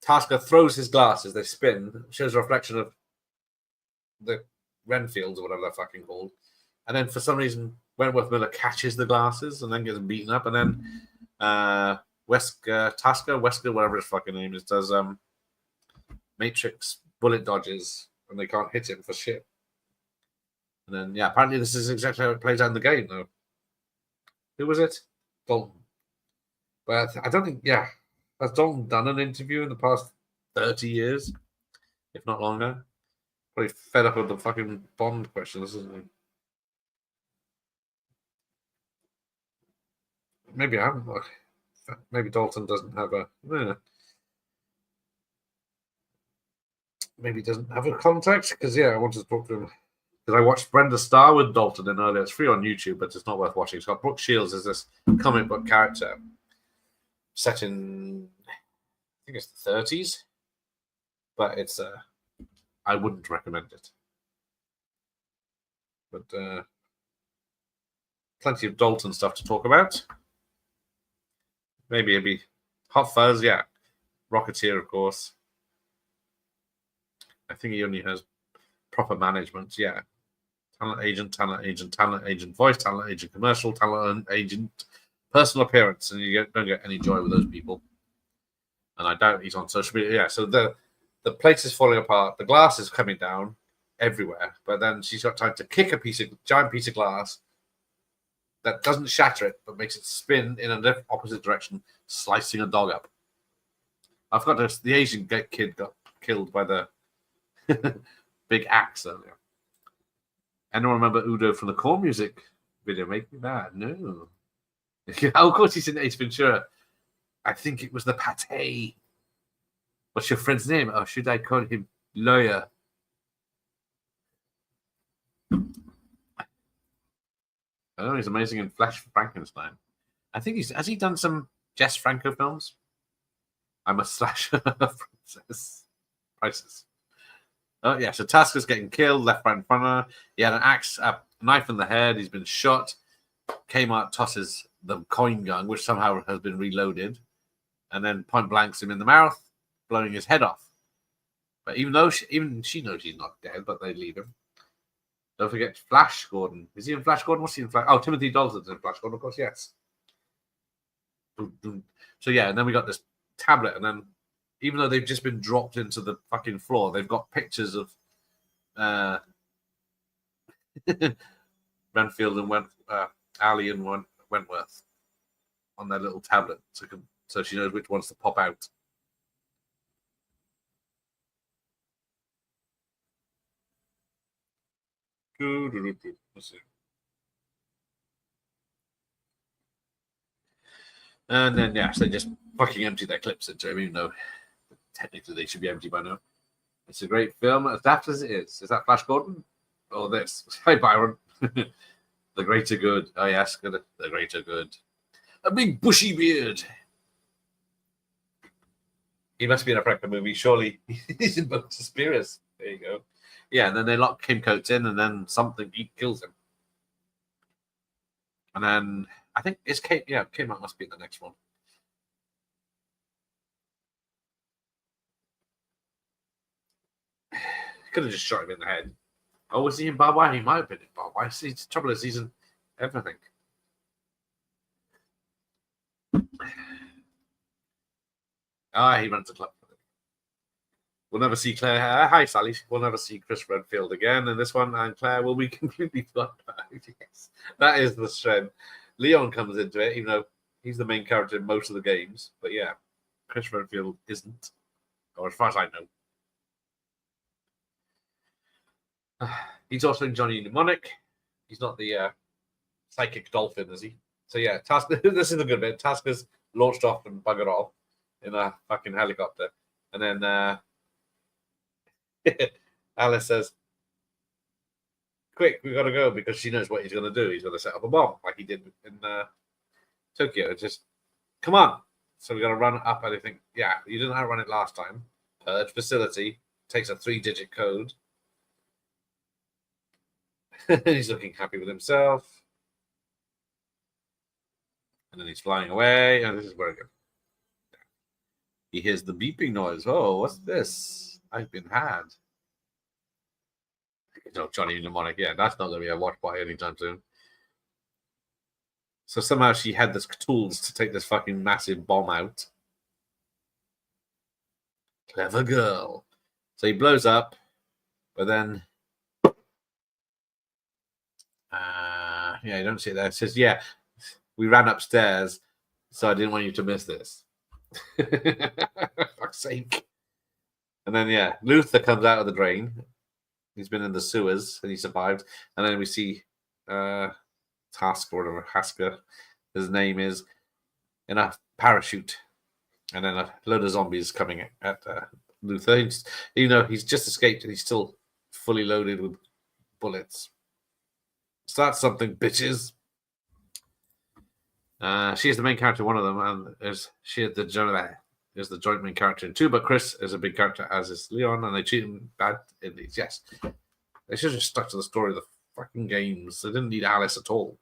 Tasker throws his glasses, they spin, shows a reflection of the Renfields or whatever they're fucking called. And then for some reason, Wentworth Miller catches the glasses and then gets beaten up. And then Tasker, whatever his fucking name is, does Matrix bullet dodges and they can't hit him for shit. And then, yeah, apparently this is exactly how it plays out in the game, though. Who was it? Dalton. But I don't think, has Dalton done an interview in the past 30 years, if not longer? Probably fed up with the fucking Bond questions, isn't he? Maybe I'm. Maybe Dalton doesn't have a. Maybe he doesn't have a contact because I wanted to talk to him because I watched Brenda Starr with Dalton in earlier. It's free on YouTube, but it's not worth watching. It's got Brooke Shields as this comic book character set in, I think it's the 30s, but it's I wouldn't recommend it. But plenty of Dalton stuff to talk about. Maybe it'd be Hot Fuzz, Rocketeer, of course. I think he only has proper management, Talent agent, voice talent agent, commercial talent agent, personal appearance, and you don't get any joy with those people. And I doubt he's on social media. So the place is falling apart. The glass is coming down everywhere, but then she's got time to kick a giant piece of glass that doesn't shatter it, but makes it spin in a opposite direction, slicing a dog up. I forgot the Asian kid got killed by the big axe earlier. Anyone remember Udo from the Core Music video? Make me mad. No. Of course he's in Ace Ventura. I think it was the pate. What's your friend's name? Oh, should I call him Lawyer? Oh, he's amazing in Flash Frankenstein. I think has he done some Jess Franco films? I'm a slasher prices. Oh yeah, so Tasker's getting killed, left right in front of her. He had an axe, a knife in the head. He's been shot. Kmart tosses the coin gun, which somehow has been reloaded, and then point blanks him in the mouth, blowing his head off. But even though she knows he's not dead, but they leave him. Don't forget Flash Gordon. Is he in Flash Gordon? What's he in Flash? Oh, Timothy Dalton's in Flash Gordon, of course, yes. So yeah, and then we got this tablet, and then even though they've just been dropped into the fucking floor, they've got pictures of Renfield and Ali and Wentworth on their little tablet, so she knows which ones to pop out. Let's see. And then, yes, they just fucking empty their clips into him, even though technically they should be empty by now. It's a great film, as daft as it is. Is that Flash Gordon? Or this? Hi, Byron. The greater good. Oh, yes, the greater good. A big bushy beard. He must be in a Predator movie. Surely he's in both Suspirious. There you go. Yeah, and then they lock Kim Coates in, and then something he kills him. And then I think it's Kate. Yeah, Kate must be in the next one. Could have just shot him in the head. Oh, was he in Barbed Wire? He might have been in Barbed Wire. See, the trouble is he's in everything. He runs the club. We'll never see Claire. Hi, Sally. We'll never see Chris Redfield again in this one, and Claire will be completely forgotten about. Yes, that is the strength. Leon comes into it, even though he's the main character in most of the games. But yeah, Chris Redfield isn't, or as far as I know. He's also in Johnny Mnemonic. He's not the psychic dolphin, is he? So yeah, this is a good bit. Tasker's launched off and buggered off in a fucking helicopter, and then Alice says, "Quick, we got to go," because she knows what he's going to do. He's going to set up a bomb like he did in Tokyo. It's just, come on. So we got to run up. And I think, yeah, you didn't outrun it last time. Purge facility takes a 3-digit code. He's looking happy with himself. And then he's flying away. And this is very good. He hears the beeping noise. Oh, what's this? I've been had. Johnny Mnemonic. Yeah, that's not going to be a watch by anytime soon. So somehow she had the tools to take this fucking massive bomb out. Clever girl. So he blows up, but then yeah, you don't see it there. It says, yeah, we ran upstairs, so I didn't want you to miss this. Fuck's sake. And then, yeah, Luther comes out of the drain. He's been in the sewers, and he survived. And then we see Task, or whatever, Hasker, his name is, in a parachute. And then a load of zombies coming at Luther. He's just escaped, and he's still fully loaded with bullets. So that's something, bitches. She is the main character, one of them, and she is the joint main character in 2. But Chris is a big character, as is Leon, and they treat him bad in these. Yes, they should have just stuck to the story of the fucking games. They didn't need Alice at all.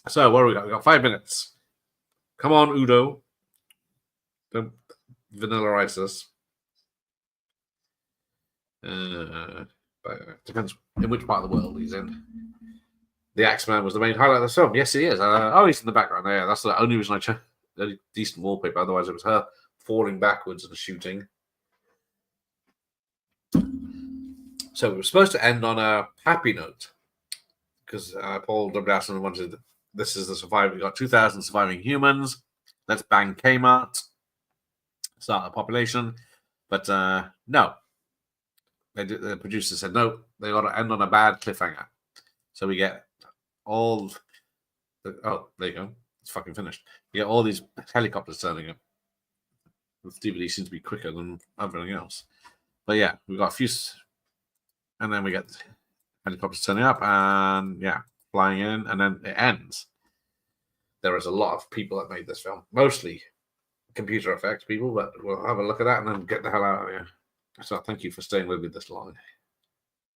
So what do we got? We got 5 minutes. Come on, Udo. Don't vanilla ice us. But depends in which part of the world he's in. The Axeman was the main highlight of the film. Yes, he is. He's in the background there. That's the only reason I chose a decent wallpaper. Otherwise, it was her falling backwards and shooting. So we were supposed to end on a happy note because Paul W. wanted, this is the survivor. We got 2,000 surviving humans. Let's bang Kmart. Start a population. But no. The producer said, no, they got to end on a bad cliffhanger. So we get there you go. It's fucking finished. You get all these helicopters turning up. With DVD seems to be quicker than everything else. But yeah, we got a few, and then we get helicopters turning up, and yeah, flying in, and then it ends. There is a lot of people that made this film, mostly computer effects people, but we'll have a look at that and then get the hell out of here. So thank you for staying with me this long.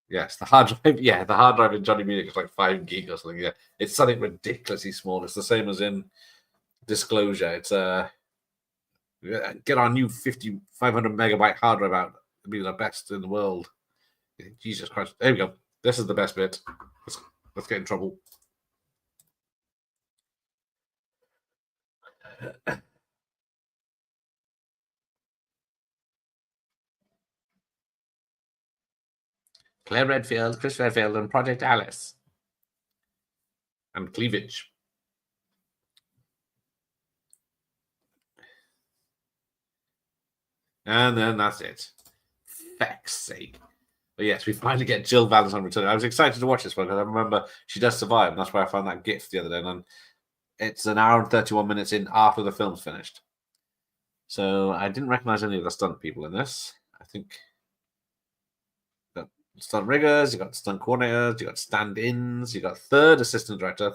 Yes, the hard drive. Yeah, the hard drive in Johnny Mnemonic is like 5 gig or something. Yeah, it's something ridiculously small. It's the same as in Disclosure. It's get our new 500 megabyte hard drive out. It'll be the best in the world. Jesus Christ! There we go. This is the best bit. Let's get in trouble. Claire Redfield, Chris Redfield, and Project Alice. And Cleavage. And then that's it. Feck's sake. But yes, we finally get Jill Valentine returning. I was excited to watch this one because I remember she does survive, and that's why I found that GIF the other day. And it's an hour and 31 minutes in after the film's finished. So I didn't recognize any of the stunt people in this. I think you got stunt riggers, you got stunt coordinators, you got stand-ins, you got third assistant director,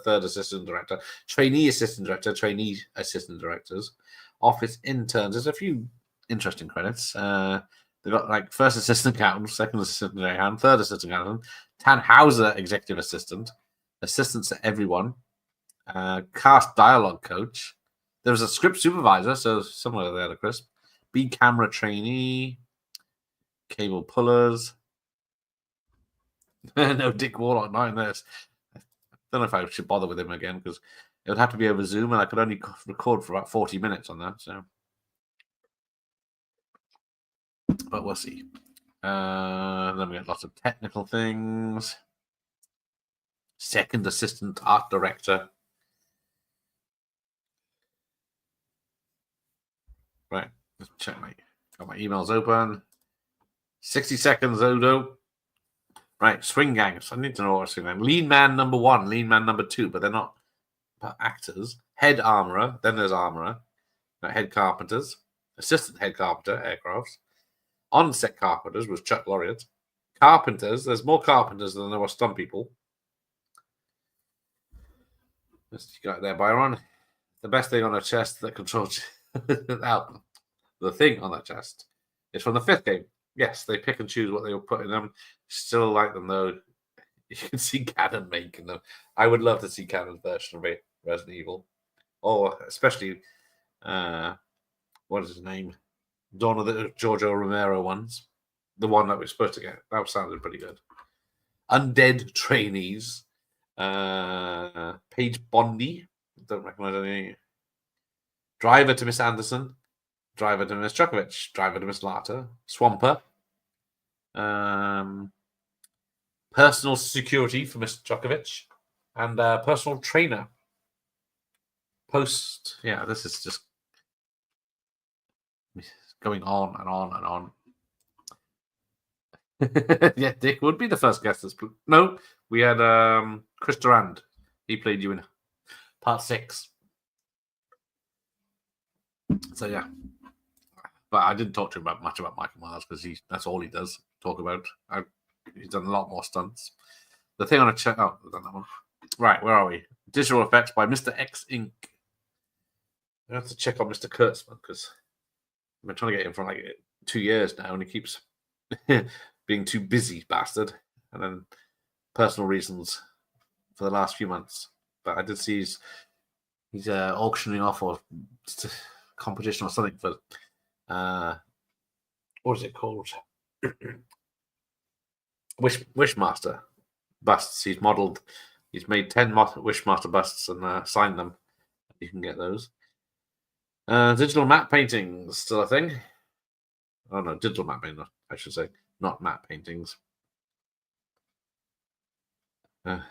trainee assistant director, trainee assistant directors, office interns. There's a few interesting credits. They've got like first assistant accountant, second assistant accountant, third assistant accountant, Tannhauser executive assistant, assistants to everyone, cast dialogue coach. There was a script supervisor, so somewhere there to crisp. B camera trainee, cable pullers. No Dick Warlock, not in this. I don't know if I should bother with him again because it would have to be over Zoom, and I could only record for about 40 minutes on that. So. But we'll see. Then we got lots of technical things. Second assistant art director. Right, let's check got my emails open. 60 seconds, Odo. Right, swing gangs. I need to know what swing gang. Lean man number 1, lean man number 2, but they're not actors. Head armorer, then there's armorer. Head carpenters, assistant head carpenter, aircrafts. On-set carpenters was Chuck Laureate. Carpenters, there's more carpenters than there were stunt people. You got there, Byron. The best thing on a chest that controls out. The thing on that chest is from the 5th game. Yes, they pick and choose what they will put in them. Still like them though. You can see Cannon making them. I would love to see Cannon's version of Resident Evil, or especially what is his name? Dawn of the Giorgio Romero ones. The one that we're supposed to get. That sounded pretty good. Undead trainees. Paige Bondi. Don't recognize any. Driver to Miss Anderson. Driver to Miss Chukovich. Driver to Miss Lata. Swamper. Personal security for Miss Chukovich. And personal trainer. Post. Yeah, this is just going on and on and on. Yeah, Dick would be the first guest. No, we had Chris Durand. He played you in part 6. So yeah, but I didn't talk to him much about Michael Myers because that's all he does talk about. He's done a lot more stunts. The thing on a check. Oh, I've done that one. Right, where are we? Digital effects by Mr. X Inc. I have to check on Mr. Kurtzman because I've been trying to get him for like 2 years now, and he keeps being too busy, bastard. And then personal reasons for the last few months. But I did see he's auctioning off or competition or something for what is it called? Wishmaster busts. He's made 10 Wishmaster busts and signed them. You can get those. Digital matte paintings, still a thing. Oh no, digital matte painting, I should say, not matte paintings. Hang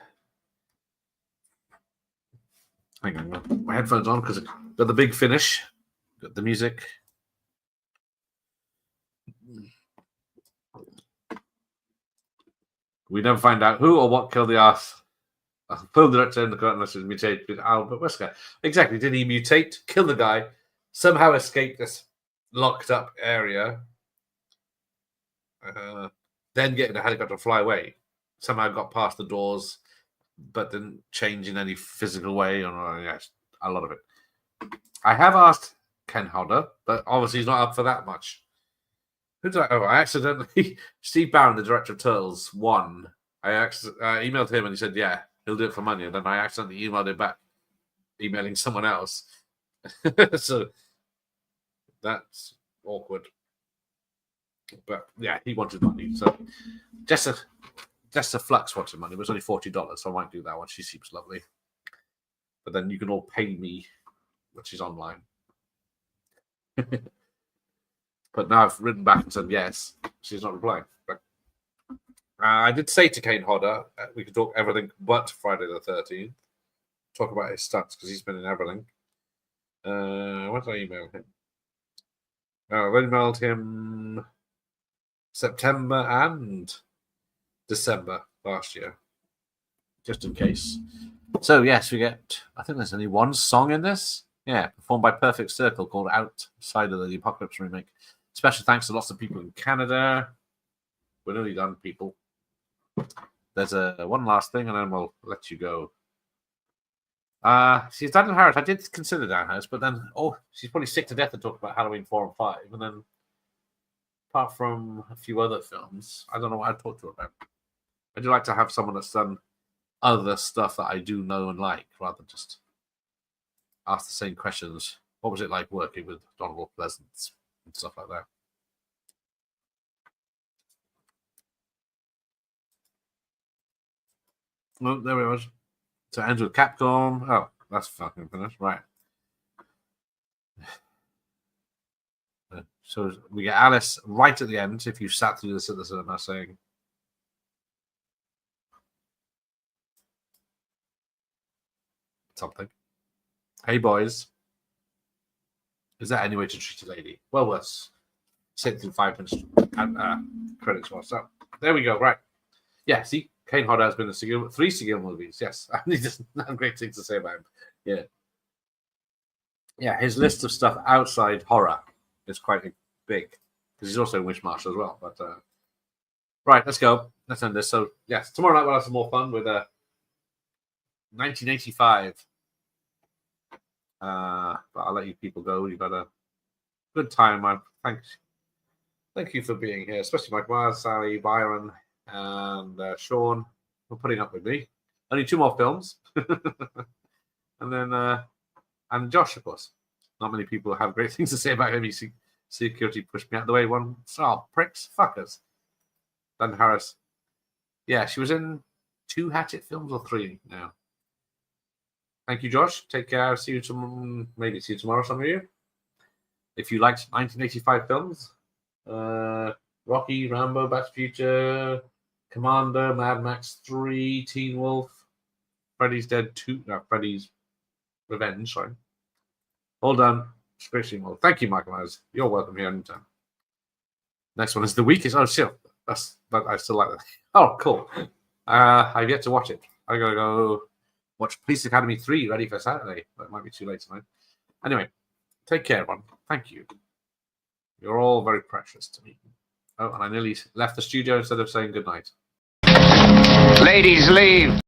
on, my headphones on because I've got the big finish. Got the music. We never find out who or what killed the ass. Film director in the current list is mutated Albert Wesker. Exactly. Did he mutate, kill the guy, somehow escape this locked up area, then get in a helicopter and fly away? Somehow got past the doors, but didn't change in any physical way. Or yes, a lot of it. I have asked Ken Hodder, but obviously he's not up for that much. Who did I accidentally. Steve Barron, the director of Turtles 1. I emailed him and he said, yeah, he'll do it for money. And then I accidentally emailed him back, emailing someone else. So that's awkward. But yeah, he wanted money. So Jessa Flux wanted money. It was only $40, so I might do that one. She seems lovely. But then you can all pay me, which is online. But now I've written back and said yes. She's not replying. But I did say to Kane Hodder we could talk everything but Friday the 13th. Talk about his stats because he's been in everything. What did I email him? I emailed him September and December last year, just in case. So, yes, we get, I think there's only one song in this. Yeah, performed by Perfect Circle called Outside of the Apocalypse remake. Special thanks to lots of people in Canada. We're nearly done, people. There's one last thing, and then we'll let you go. She's Dan Harris. I did consider Dan Harris, but then, she's probably sick to death to talk about Halloween 4 and 5. And then, apart from a few other films, I don't know what I'd talk to her about. I do like to have someone that's done other stuff that I do know and like, rather than just ask the same questions. What was it like working with Donald Pleasance and stuff like that? Oh, there we was. So it ends with Capcom. Oh, that's fucking finished. Right. So we get Alice right at the end, if you sat through this at the cinema, saying, something. Hey, boys. Is that any way to treat a lady? Well, let's sit through 5 minutes credits. So there we go. Right. Yeah, see, Kane Hodder has been in 3 Seguil movies. Yes. He doesn't have great things to say about him. Yeah. Yeah, his list of stuff outside horror is quite big because he's also a Wishmaster as well. But right, let's go. Let's end this. So, yes, tomorrow night we'll have some more fun with 1985. But I'll let you people go. You've had a good time, man. Thank you for being here, especially Mike Myers, Sally, Byron, and Sean for putting up with me. Only 2 more films. And then, and Josh, of course. Not many people have great things to say about him. Security pushed me out of the way. Pricks, fuckers. Dan Harris. Yeah, she was in 2 Hatchet films or 3 now. Thank you, Josh. Take care. See you tomorrow. Maybe see you tomorrow, some of you. If you liked 1985 films, Rocky, Rambo, Back to the Future, Commander, Mad Max 3, Teen Wolf, Freddy's Dead 2, no, Freddy's Revenge, sorry. All done. Well, thank you, Michael Myers. You're welcome here anytime. Next one is The Weakest. Oh, shit. But I still like that. Oh, cool. I've yet to watch it. I gotta go watch Police Academy 3 ready for Saturday. But it might be too late tonight. Anyway, take care, everyone. Thank you. You're all very precious to me. Oh, and I nearly left the studio instead of saying goodnight. Ladies, leave.